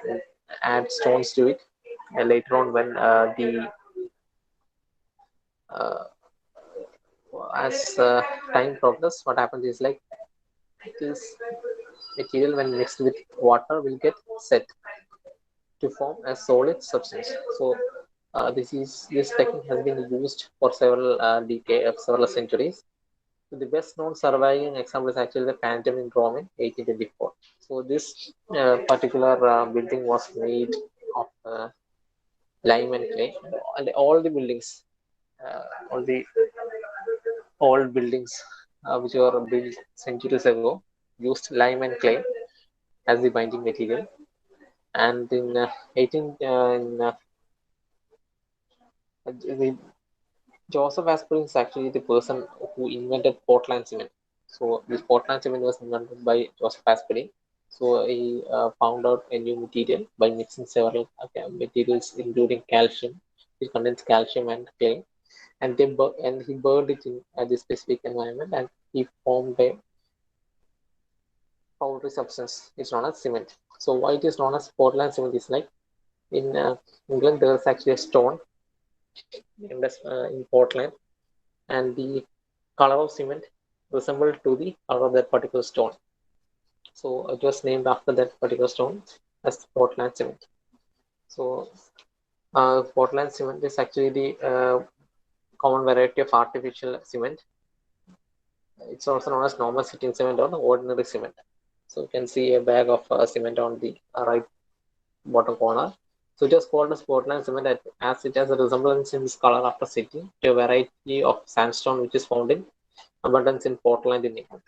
add stones to it, later on when the uh, as time progresses, what happens is like this material when mixed with water will get set to form a solid substance. So this technique has been used for several decades, several centuries. So the best known surviving example is actually the Pantheon in Rome in 1824. So this particular building was made of lime and clay, and all the buildings, all the old buildings which were built centuries ago used lime and clay as the binding material. And in 18 in the Joseph Aspirin is actually the person who invented Portland cement. So this Portland cement was invented by Joseph Aspirin. So he found out a new material by mixing several materials, including calcium. It contains calcium and clay, and he burned it in this specific environment, and he formed a powdery substance. It's known as cement. So why it is known as Portland cement is like in England there is actually a stone named as in Portland, and the color of cement resembled to the color of that particular stone. So it was named after that particular stone as Portland cement. So Portland cement is actually the common variety of artificial cement. It's also known as normal sitting cement or ordinary cement. So you can see a bag of cement on the right bottom corner. So it is called as Portland cement as it has a resemblance in its color after sitting to a variety of sandstone which is found in abundance in Portland in England.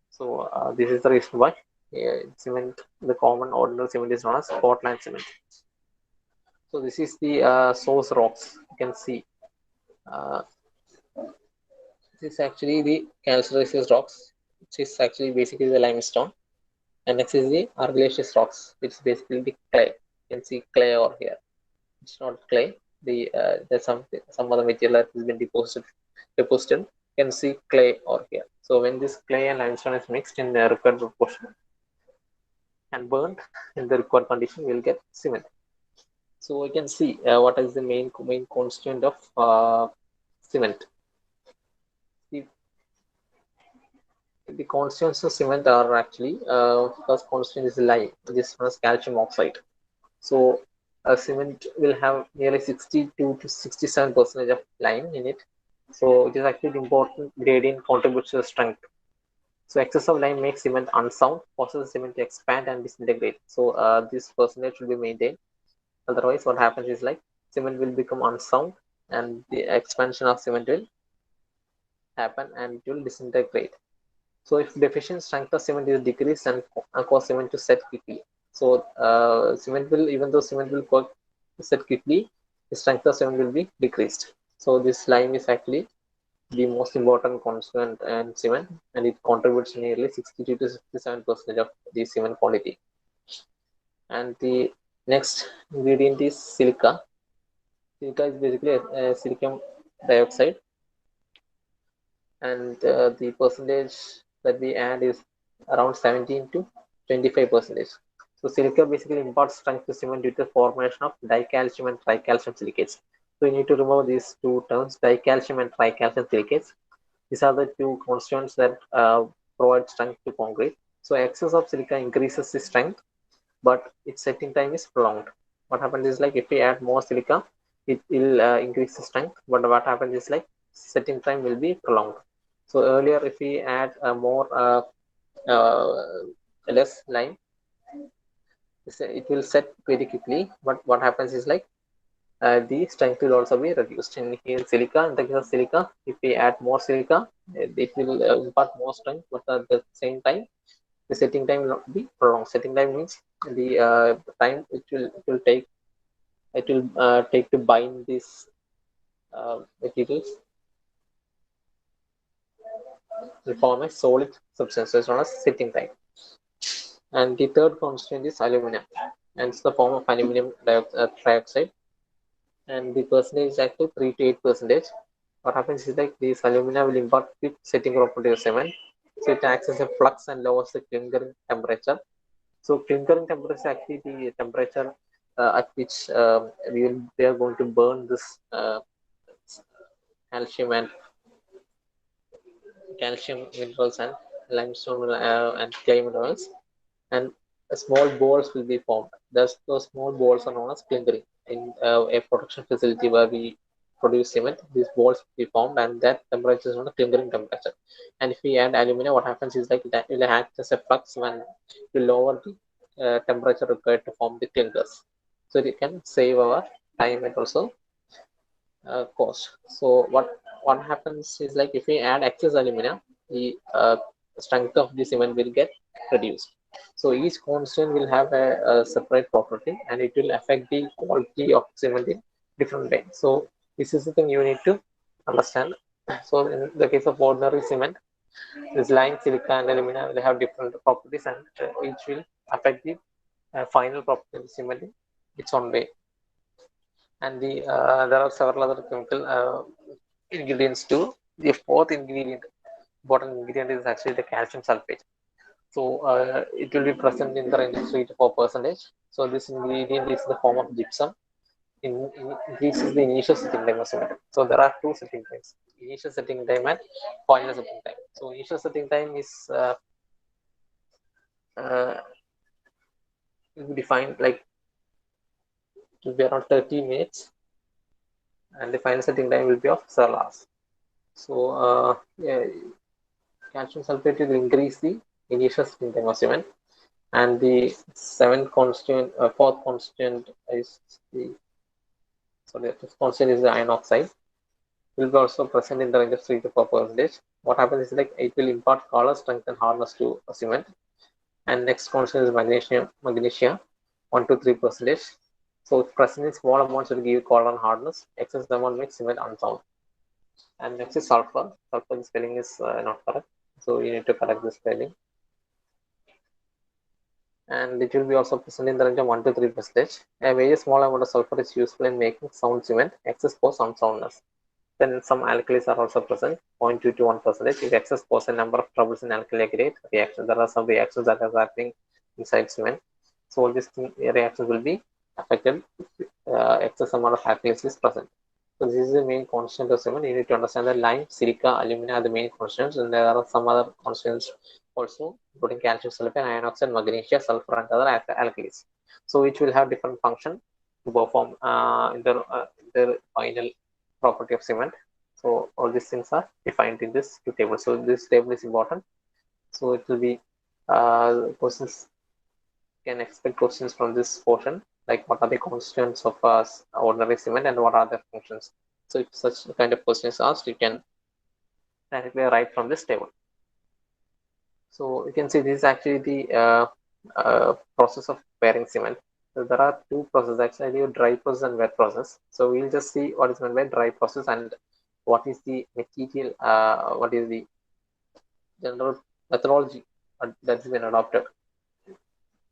So this is the reason why cement, the common ordinary cement is known as Portland cement. So this is the source rocks. You can see uh, this is actually the calcareous rocks, which is actually basically the limestone. And next is the argillaceous rocks, which is basically the clay. You can see clay over here. It's not clay. There's some other material that has been deposited. You can see clay over here. So when this clay and limestone is mixed in the required proportion and burned in the required condition, we'll get cement. So we can see what is the main constituent of cement. The, the constituents of cement are actually first constituent is lime. This one is calcium oxide. So cement will have nearly 62 to 67% of lime in it. So it is actually important gradient contributes to the strength. So excess of lime makes cement unsound, causes cement to expand and disintegrate. So this percentage should be maintained. Otherwise, what happens is like cement will become unsound and the expansion of cement will happen and it will disintegrate. So if deficient strength of cement is decreased and cause cement to set quickly. So cement will, even though cement will set quickly, the strength of cement will be decreased. So this lime is actually the most important constituent in cement, and it contributes nearly 62 to 67% of the cement quantity. And the next ingredient is silica. Silica is basically a silicon dioxide, and the percentage that we add is around 17 to 25 percentage. So silica basically imparts strength to cement due to the formation of dicalcium and tricalcium silicates. So you need to remember these two terms, dicalcium and tricalcium silicates. These are the two constituents that provide strength to concrete. So excess of silica increases the strength, but its setting time is prolonged. What happens is like if we add more silica, it will increase the strength, but what happens is like setting time will be prolonged. So earlier, if we add more uh, less lime, it will set very quickly. But what happens is like the strength will also be reduced. In here, silica, in the case of silica, if we add more silica, it will impart more strength, but at the same time, the setting time will not be prolonged. Setting time means the time it will take to bind these materials to form a solid substance. So it's known as setting time. And the third constant is aluminum, and it's the form of aluminum trioxide, and the percentage is actually 3 to 8%. What happens is like this alumina will impart quick setting property of cement, so it acts as a flux and lowers the clinkering temperature. So clinkering temperature is actually the temperature at which we are going to burn this calcium and calcium minerals and limestone and clay minerals, and small balls will be formed. Those small balls are known as clinkering. In a production facility where we produce cement, these balls will be formed, and that temperature is known as clinkering temperature. And if we add alumina, what happens is like that will act as a flux when you lower the temperature required to form the clinkers. So it can save our time and also cost. So what happens is like if we add excess alumina, the strength of the cement will get reduced. So each constant will have a separate property, and it will affect the quality of cement in different ways. So this is the thing you need to understand. So in the case of ordinary cement, this lime, silica, and alumina will have different properties, and each will affect the final property of the cement in its own way. And there are several other chemical ingredients too. The fourth important ingredient is actually the calcium sulfate. So it will be present in the range of 3 to 4%. So this ingredient is the form of gypsum. Increases the initial setting time of cement. So there are two setting times: initial setting time and final setting time. So initial setting time is uh, defined like to be around 30 minutes, and the final setting time will be of several hours. So yeah, calcium sulfate will increase the initial setting time of cement, and the fourth constant is the sorry, the fifth constant is the iron oxide. Will be also present in the range of 3 to 4%. What happens is like it will impart color, strength, and hardness to a cement. And next constant is magnesia, 1 to 3%. So present in small amounts will give color and hardness. Excess amount makes cement unsound. And next is sulfur. Sulfur spelling is not correct, so you need to correct the spelling. And it will be also present in the range of 1 to 3%. A very small amount of sulfur is useful in making sound cement. Excess cause unsoundness. Then some alkalis are also present, 0.2 to 1%. If excess cause a number of troubles in alkali aggregate reaction, there are some reactions that are happening inside cement. So all these reactions will be affected if excess amount of alkalis is present. So this is the main constant of cement. You need to understand that lime, silica, alumina are the main constants, and there are some other constants also, including calcium sulfate, iron oxide, magnesia, sulfur, and other alkalis. So each will have different function to perform in the final property of cement. So all these things are defined in this two table. So this table is important. So it will be questions can expect questions from this portion, like what are the constituents of ordinary cement and what are the functions. So if such kind of question is asked, you can directly write from this table. So you can see this is actually the process of preparing cement. So there are two processes actually, dry process and wet process. So we'll just see what is meant by dry process and what is the material, what is the general methodology that's been adopted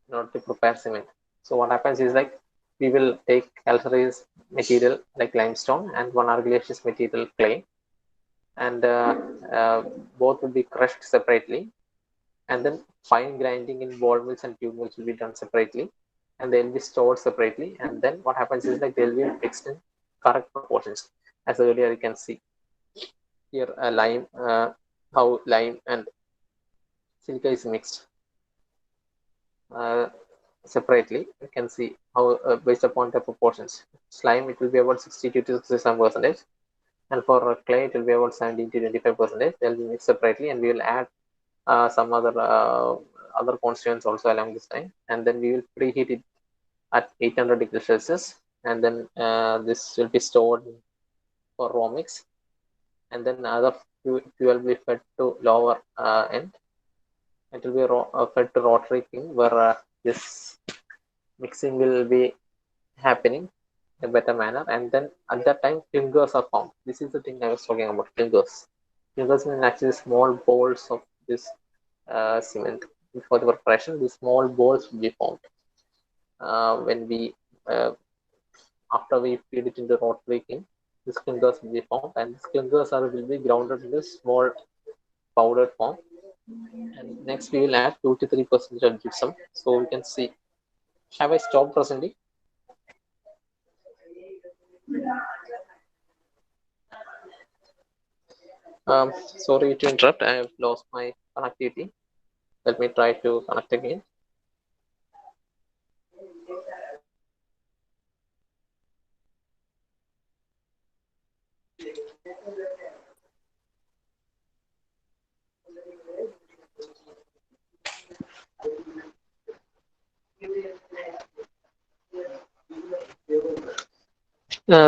in order to prepare cement. So what happens is like we will take calcareous material like limestone and one argillaceous material clay, and both will be crushed separately, and then fine grinding in ball mills and tube mills will be done separately, and they'll be stored separately. And then what happens is like they'll be mixed in correct proportions. As earlier you can see here, lime, how lime and silica is mixed uh, separately. You can see how based upon the proportions. Slime it will be about 62 to 67%, and for clay it will be about 17 to 25%. They'll be mixed separately, and we will add some other constituents also along this time, and then we will preheat it at 800 degrees Celsius, and then this will be stored for raw mix, and then other fuel will be fed to lower end. It will be fed to rotary kiln where this mixing will be happening in a better manner, and then at that time clinkers are formed. This is the thing I was talking about, clinkers. Clinkers mean actually small balls of this cement. For the preparation, these small balls will be formed when we uh, after we feed it into rotary kiln. These clinkers will be formed, and these clinkers will be grounded in this small powdered form. And next we will add 2 to 3% of gypsum. So we can see. Have I stopped presently? Sorry to interrupt. I have lost my connectivity. Let me try to connect again.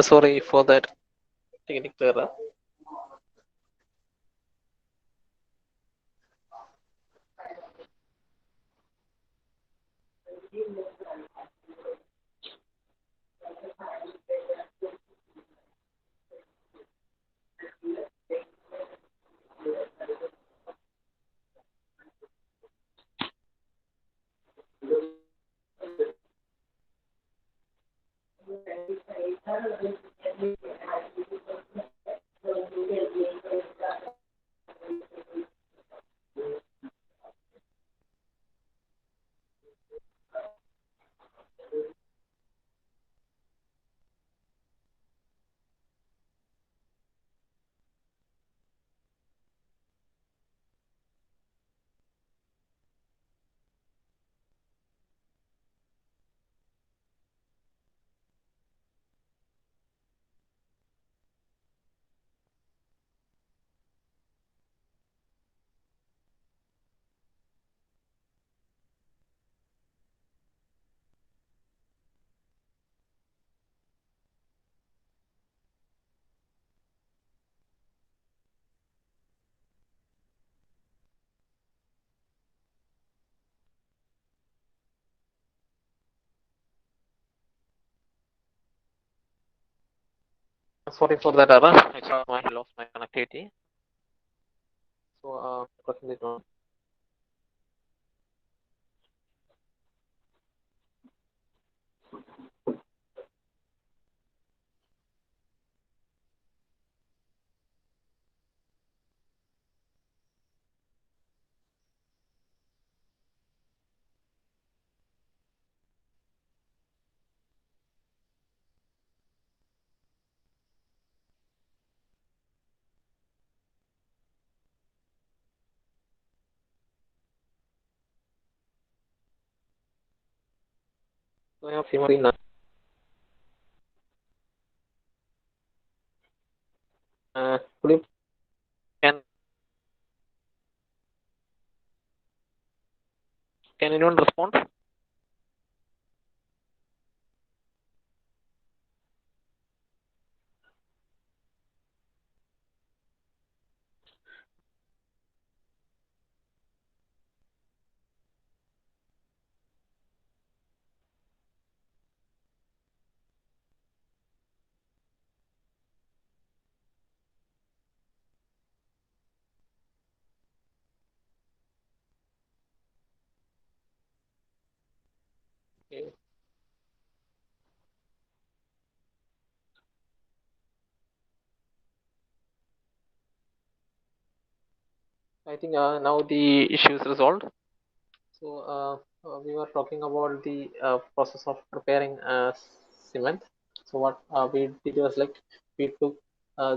Sorry for that technical error. Sorry for that error. I lost my connectivity. So proceed on. So I have seen now. Could you can anyone respond? Okay. I think now the issue is resolved. So we were talking about the process of preparing cement. So what we did was like we took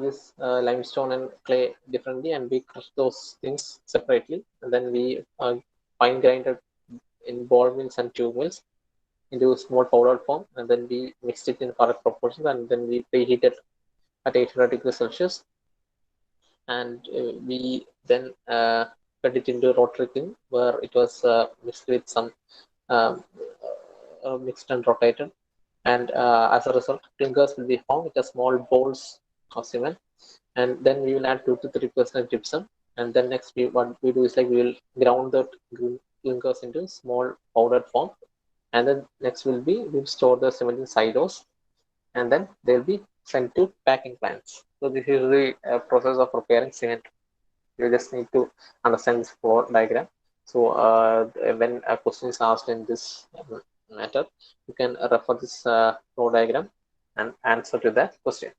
this limestone and clay differently, and we crushed those things separately, and then we fine grinded in ball mills and tube mills into small powdered form, and then we mixed it in correct proportions, and then we preheated at 800 degrees Celsius, and we then cut it into rotary kiln where it was mixed with some um, mixed and rotated, and as a result clinkers will be formed with a small balls of cement, and then we will add 2 to 3% gypsum, and then next what we do is like we will ground the clinkers into small powdered form, and then next will be we'll store the cement in silos, and then they'll be sent to packing plants. So this is the process of preparing cement. You just need to understand this flow diagram. So when a question is asked in this matter, you can refer this flow diagram and answer to that question.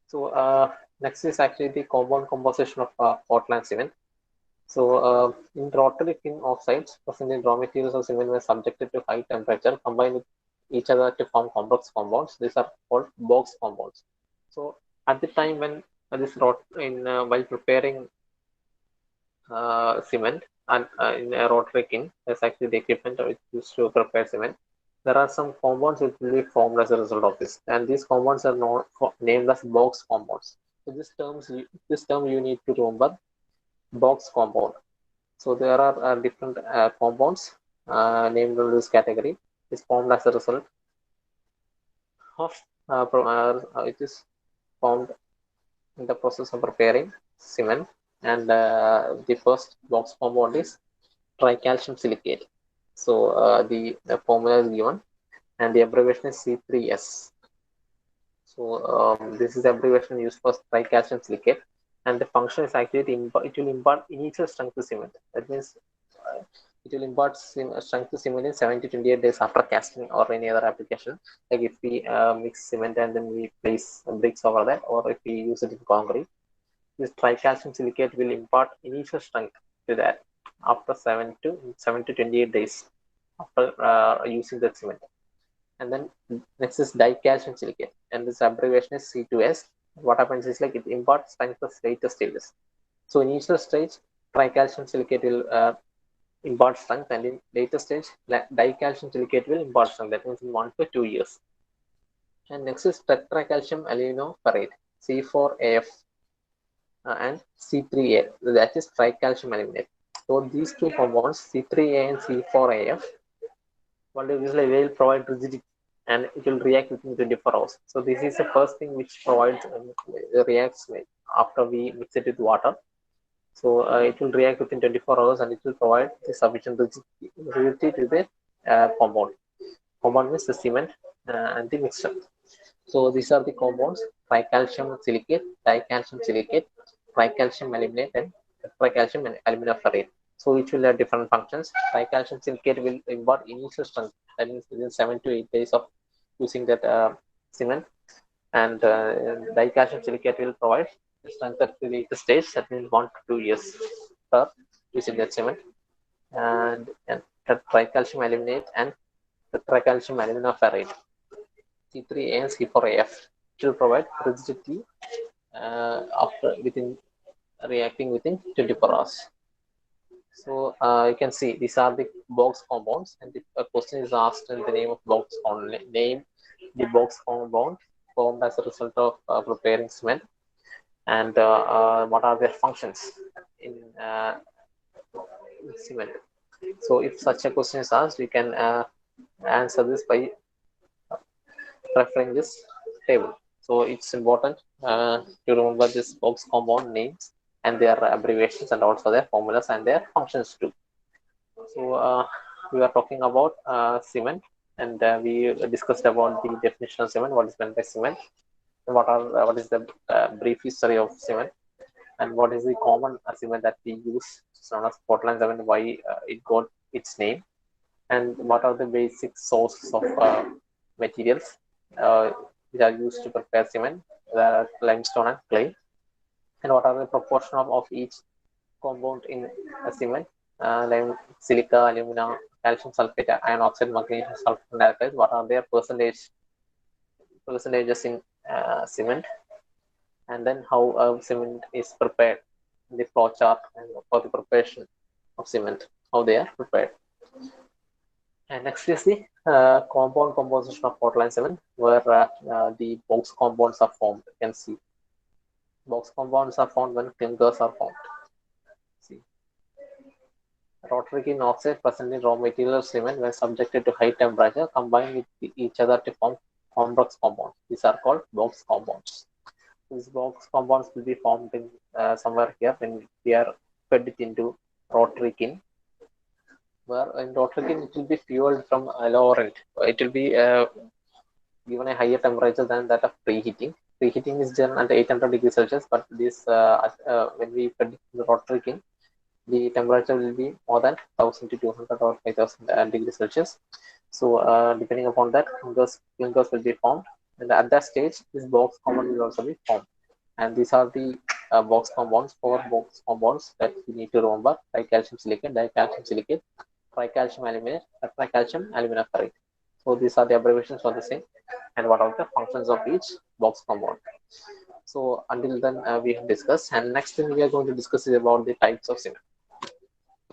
So next is actually the compound composition of Portland cement. So in rotary kiln oxides present in raw materials of cement were subjected to high temperature, combined with each other to form complex compounds. These are called box compounds. So at the time when this while preparing cement and in a rotary kiln, that's actually the equipment which used to prepare cement. There are some compounds which will be formed as a result of this, and these compounds are not named as box compounds. So this term you need to remember, box compound. So there are different compounds named in this category. Is formed as a result of it is formed in the process of preparing cement, and the first box compound is tricalcium silicate. So the formula is given, and the abbreviation is C3S. So this is the abbreviation used for tricalcium silicate, and the function is actually it will impart initial strength to cement. That means it will impart strength to cement in 7 to 28 days after casting or any other application. Like if we mix cement and then we place bricks over that, or if we use it in concrete, this tricalcium silicate will impart initial strength to that after 7 to 28 days after using that cement. And then next is dicalcium silicate, and this abbreviation is C2S. What happens is like it imparts strength to later stages. So initial stage, tricalcium silicate will impart strength, and in later stage, dicalcium silicate will impart strength. That means in 1 to 2 years. And next is tetracalcium aluminoferrate, C4AF, and C3A, that is tricalcium aluminate. So these two compounds, C3A and C4AF, what they will provide rigidity, and it will react within 24 hours. So this is the first thing which provides reacts after we mix it with water. So it will react within 24 hours, and it will provide the sufficient rigidity to the compound. Compound means the cement and the mixture. So these are the compounds: tricalcium silicate, dicalcium silicate, tricalcium aluminate, and tricalcium and aluminoferrate. So each will have different functions. Tricalcium silicate will impart initial strength, that means within 7 to 8 days of using that cement, and dicalcium silicate will provide strength at the later stage, that means 1 to 2 years for using that cement, and tricalcium aluminate and tricalcium aluminoferrate, C3A and C4AF, will provide rigidity after within reacting within 24 hours. So you can see these are the box compounds, and if a question is asked in the name of box compound, name the box compound formed as a result of preparing cement, and what are their functions in cement. So if such a question is asked, you can answer this by referring this table. So it's important to remember this box compound names and their abbreviations and also their formulas and their functions too. So we are talking about cement, and we discussed about the definition of cement, what is meant by cement, what is the brief history of cement, and what is the common cement that we use, it's known as Portland cement, why it got its name, and what are the basic sources of materials uh, which are used to prepare cement, limestone and clay, and what are the proportion of each compound in a cement, like silica, alumina, calcium sulfate, iron oxide, magnesium sulfate, and alkalis. What are their percentages in cement, and then how cement is prepared, the flow chart, and for the preparation of cement, how they are prepared. And next is the compound composition of Portland cement, where the box compounds are formed. You can see box compounds are formed when clinkers are formed. See, rotary kiln oxide present in raw material cement when subjected to high temperature combine with each other to form complex compounds. These are called box compounds. These box compounds will be formed in somewhere here when we are fed it into rotary kiln. Where in rotary kiln it will be fueled from lower end. It will be given a higher temperature than that of preheating. Preheating is done at 800 degrees Celsius, but this when we predict the rotary kiln, the temperature will be more than 1000 to 200 or 5000 degrees Celsius. So depending upon that, clinkers will be formed, and at that stage, this box compound will also be formed. And these are the box compounds, four box compounds that we need to remember: dicalcium silicate, dicalcium silicate, tricalcium aluminate, tricalcium aluminiferrate. So these are the abbreviations for the same, and what are the functions of each box compound. So until then, we have discussed, and next thing we are going to discuss is about the types of cement.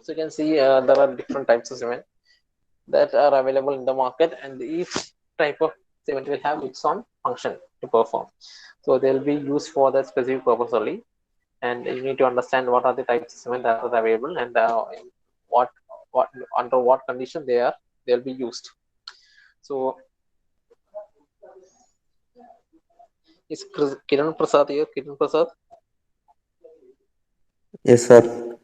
So you can see there are different types of cement that are available in the market, and each type of cement will have its own function to perform. So they'll be used for that specific purpose only, and you need to understand what are the types of cement that are available, and what what under what condition they'll be used. So is Kiran Prasad here? Kiran Prasad. Yes, sir.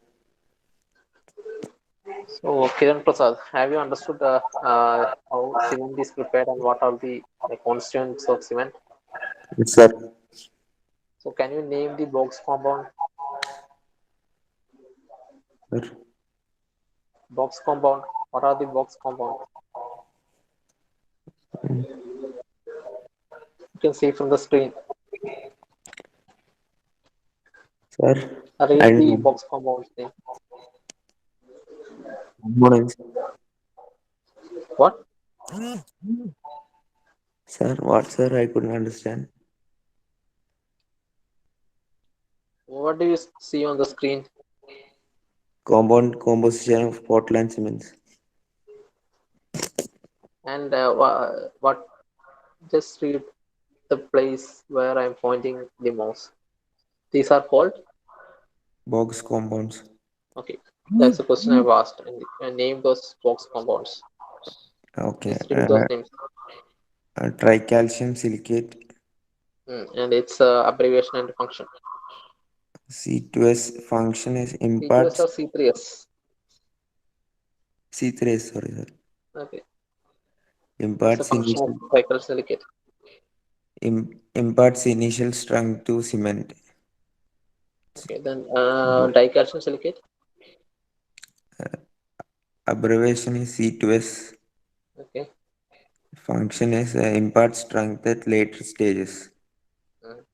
So Kiran Prasad, have you understood how cement is prepared and what are the constituents of cement? Yes, sir. So can you name the box compound? Sir. Box compound. What are the box compound? You can see from the screen. Sir. Read the And box compound name. components. What? Sir, what, sir? I couldn't understand. What do you see on the screen? Compound composition of Portland cements. And what? Just read the place where I'm pointing the mouse. These are called. Box compounds. Okay, that's the question I've asked. And name those box compounds. Okay. Just read those names. Tricalcium silicate. And its abbreviation and function. C2S function is C2S imparts or C3S. C3S, sorry, sir. Okay, what's the Imparts function of initial tricalcium? imparts initial strength to cement. Okay, then dicalcium silicate. Abbreviation is C2S. Okay. Function is impart strength at later stages. Mm.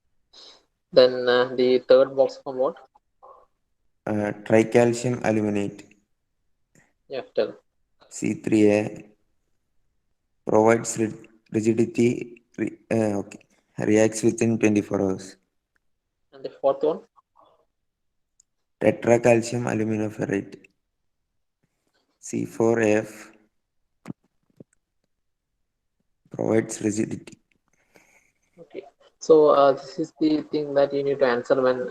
Then the third box compound. Tricalcium aluminate. Yeah, tell. C3A provides rigidity. Okay. Reacts within 24 hours. And the fourth one. Tetracalcium aluminiferrate. C4F provides rigidity. Okay. So this is the thing that you need to answer when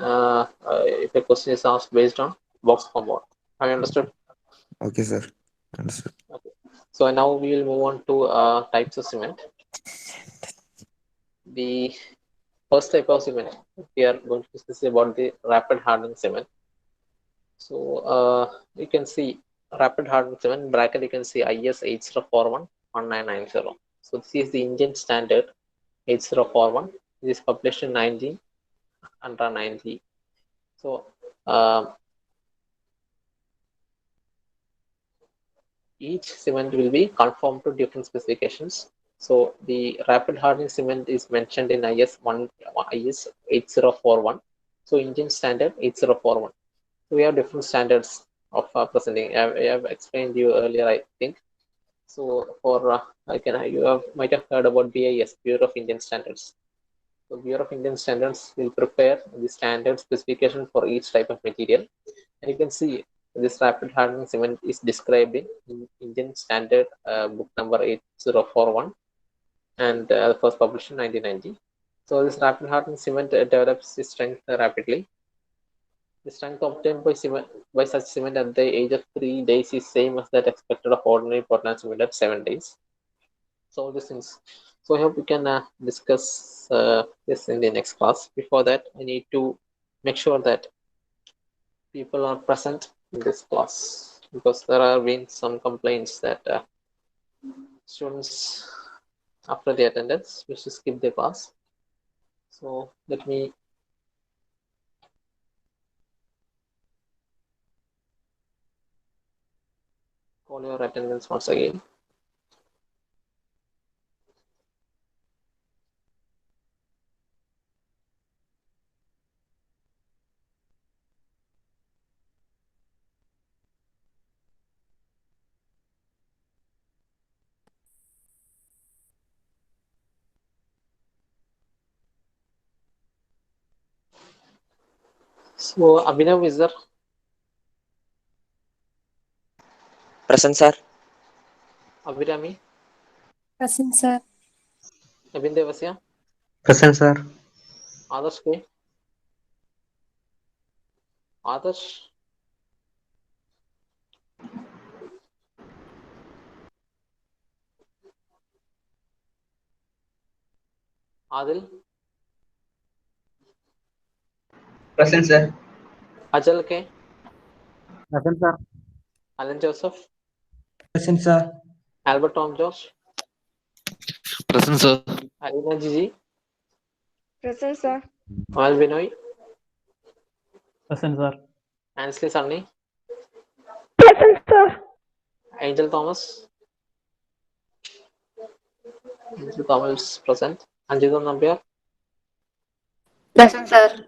if a question is asked based on box compound. Have you understood? Okay, sir. Understood. Okay. So now we will move on to types of cement. The first type of cement we are going to discuss about the rapid hardening cement. So you can see rapid hardening cement bracket. You can see IS 8041-1990. So this is the Indian standard 8041. This is published in 1990. So each cement will be conformed to different specifications. So the rapid hardening cement is mentioned in IS 8041. So Indian standard 8041. So we have different standards of presenting. I have explained you earlier, I think. So for you might have heard about BIS, Bureau of Indian Standards. So Bureau of Indian Standards will prepare the standard specification for each type of material. And you can see this rapid hardening cement is described in Indian Standard book number 8041 and first published in 1990. So this rapid hardening cement develops its strength rapidly. The strength obtained by such cement at the age of 3 days is same as that expected of ordinary Portland cement at 7 days. So all these things. So I hope we can discuss this in the next class. Before that, I need to make sure that people are present in this class because there have been some complaints that students after the attendance wish to skip the class. So let me call your attendance once again. So Abhinav is there? Present, sir. Abhirami? Present, sir. Abhindevasya? Present, sir. Adarsh K? Adarsh? Adil? Present, sir. Ajal K? Present, sir. Alan Joseph? Present, sir. Albert Tom Josh? Present, sir. Alina Gigi? Present, sir. Amal Binoy? Present, sir. Ansley Sunny? Present, sir. Angel Thomas? Angel Thomas present. Anjita Nambiar? Present, sir.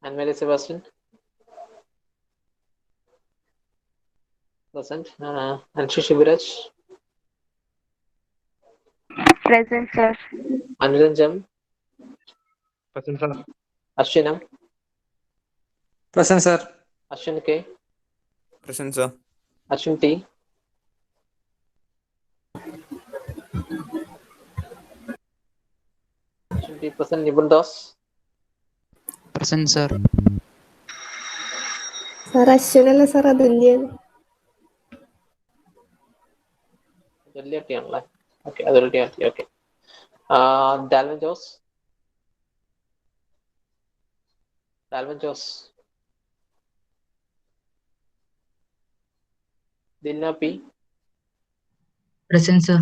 And Mary Sebastian? Present. Anshi Shibiraj? Present, sir. Aniran Jem? Present, sir. Ashwinam? Present, sir. Ashwin K? Present, sir. Ashwin T? Ashwin T present. Nibun Das? Present, sir. Sir അശ്വനല്ല sir അതുല്യാണ് ആണല്ലേ okay അത് ready ആക്കി okay Dalvan Jose Dilna P Present, sir.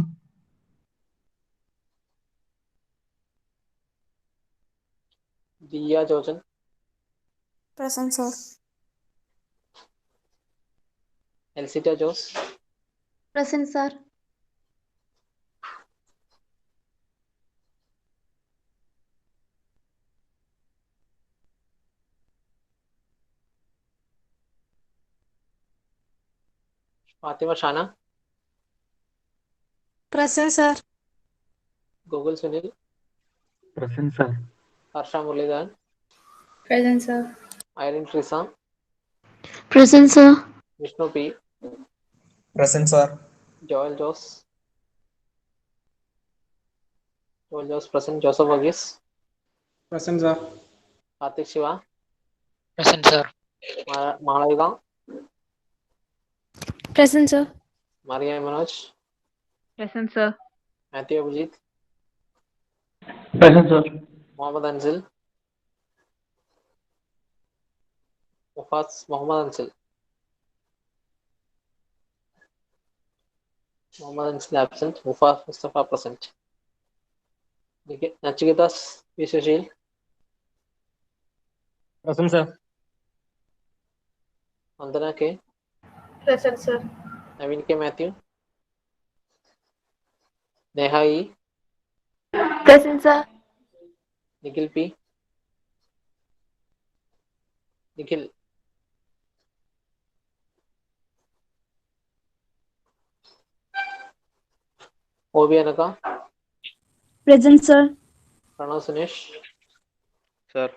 Diya Jojan Present, sir. Elsitta Jose Present, sir. Fathima Shana Present, sir. Google Sunil Present, sir. Harsha Muraleedharan Present, sir. Irene Trisa Present, sir. Vishnu P Present, sir. Joel Joss. Joel Joss present. Joseph Varghese. Present, sir. Karthik Shiva. Present, sir. Malayuga. Present, sir. Maria Manoj. Present, sir. Matthew Abhijit. Present, sir. Mohammed Anzil. Mufas Mohammed Anzil. Mohammed Anzil absent. Mufas Mustafa present. Nachiketas Vishashil. Present, sir. Vandana K. Present, sir. Naveen K. Matthew. Neha E. Present, sir. Nikhil P. Nikhil. Obi Anaka. Present, sir. Pranav Sunesh. Sir.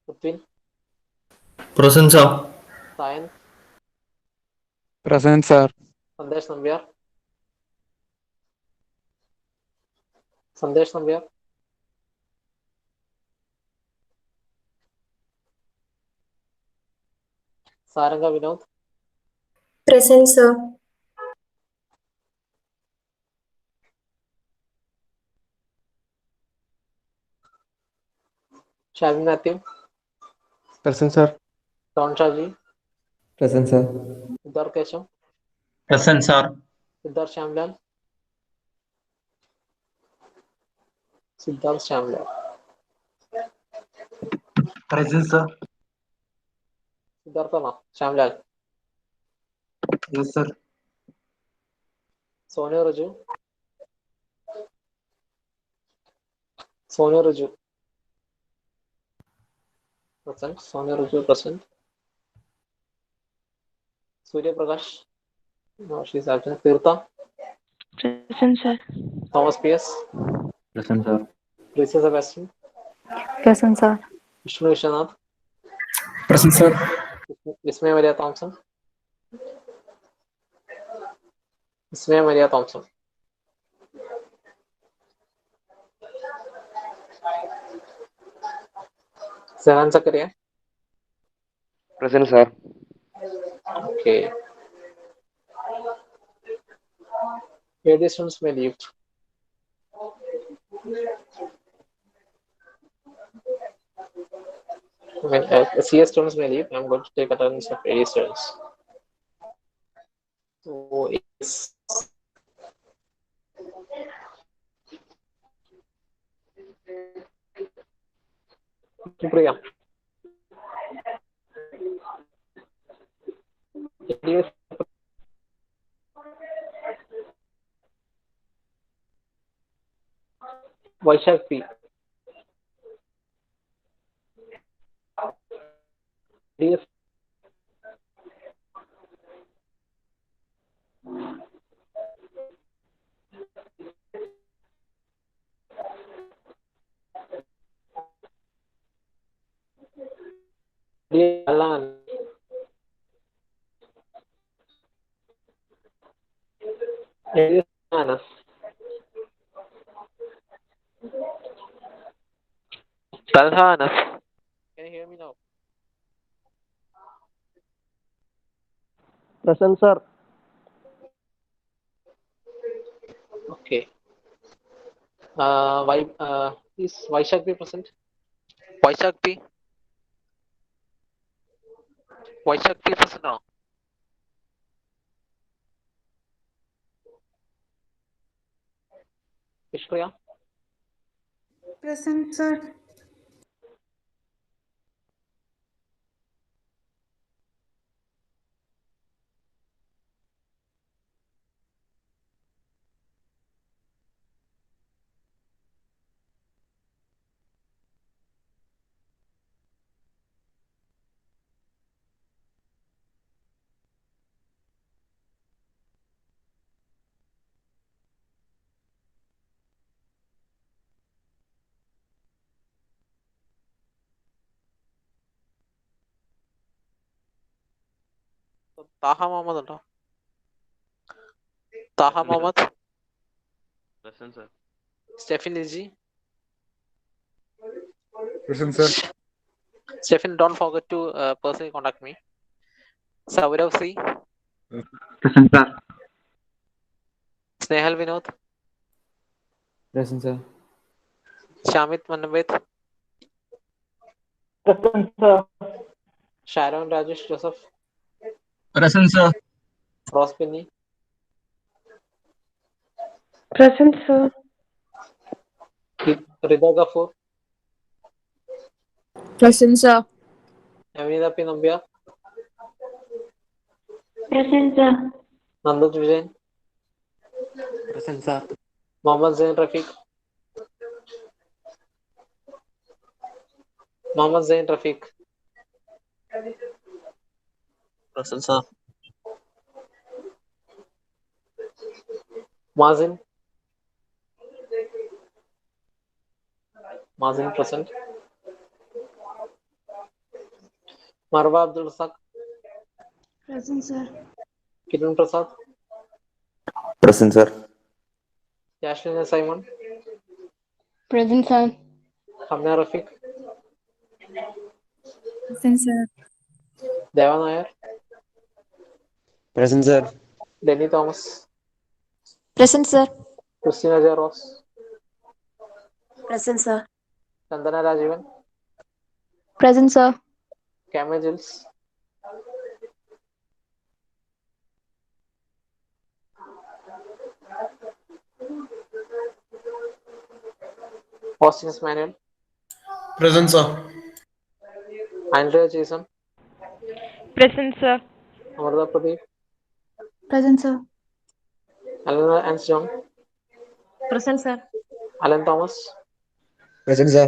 Putvin. Present, sir. Sayan. Present, sir. Sandesh Nambiar. Sandesh Nambiar. Saranga Vinod. Present, sir. Shalin Matthew. Present, sir. Don Shaji. Present, sir. Siddharth Keshav. Present, sir. Siddharth Shamlal. Siddharth Shamlal. Present, sir. Siddharthana Shamlal. Yes, sir. Sonia Raju. Sonia Raju. Present. Sonia Raju present. Surya Prakash. No, she's absent. Tirtha. Present, sir. Thomas P.S. Present, sir. Lisa Sebastian. Present, sir. Vishnu Vishwanath. Present, sir. Vismaya Maria Thompson. Vismaya Maria Thompson. Zehan Zakaria. Present, sir. Okay. AD students may leave. When CS students may leave, I'm going to take attendance of AD students. So it's Priya. AD Vaishak P. AD Alan. AD Anas. Talha Anas. Can you hear me now? Present, sir. Okay. Is Vaishak P present? Vaishak P. Vaishak P present now. Vishpriya. Present, sir. Taha Mohammed ഉണ്ടോ? Taha Mohammed. Present, sir. Stephen Liji. Present, sir. Stephen, don't forget to personally contact me. Saurav C. Present, sir. Snehal Vinod. Present, sir. Shamit Manabeth. Present, sir. Sharon Rajesh Joseph. Present, sir. Ross Penny. Present, sir. Rida Ghafoor. Present, sir. Amina P. Nambia. Present, sir. Nanduj Vijayan. Present, sir. Mohammad Zain Rafiq. Mohammad Zain Rafiq. Present, sir. Mazin. Mazin present. Marwa Abdul Razak. Present, sir. Kiran Prasad. Present, sir. Yashlina Simon. Present, sir. Hamna Rafiq. Present, sir. Deva Nair. Present, sir. Denny Thomas. Present, sir. Christina Jaros. Present, sir. Chandana Rajivan. Present, sir. Camille Giles. Austin Manuel. Present, sir. Andrea Jason. Present, sir. Amarda Pradeep. Present, sir. Alana Ansjohn. Present, sir. Alan Thomas. Present, sir.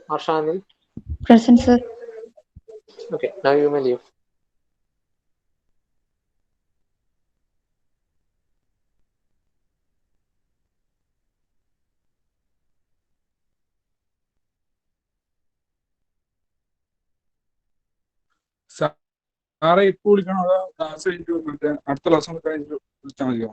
Arsha Anil. Present, sir. Okay, now you may leave. സാറേ ഇപ്പോൾ വിളിക്കണോ അതോ class കഴിഞ്ഞിട്ട് അടുത്ത class കഴിഞ്ഞിട്ട് വിളിച്ചാൽ മതിയോ?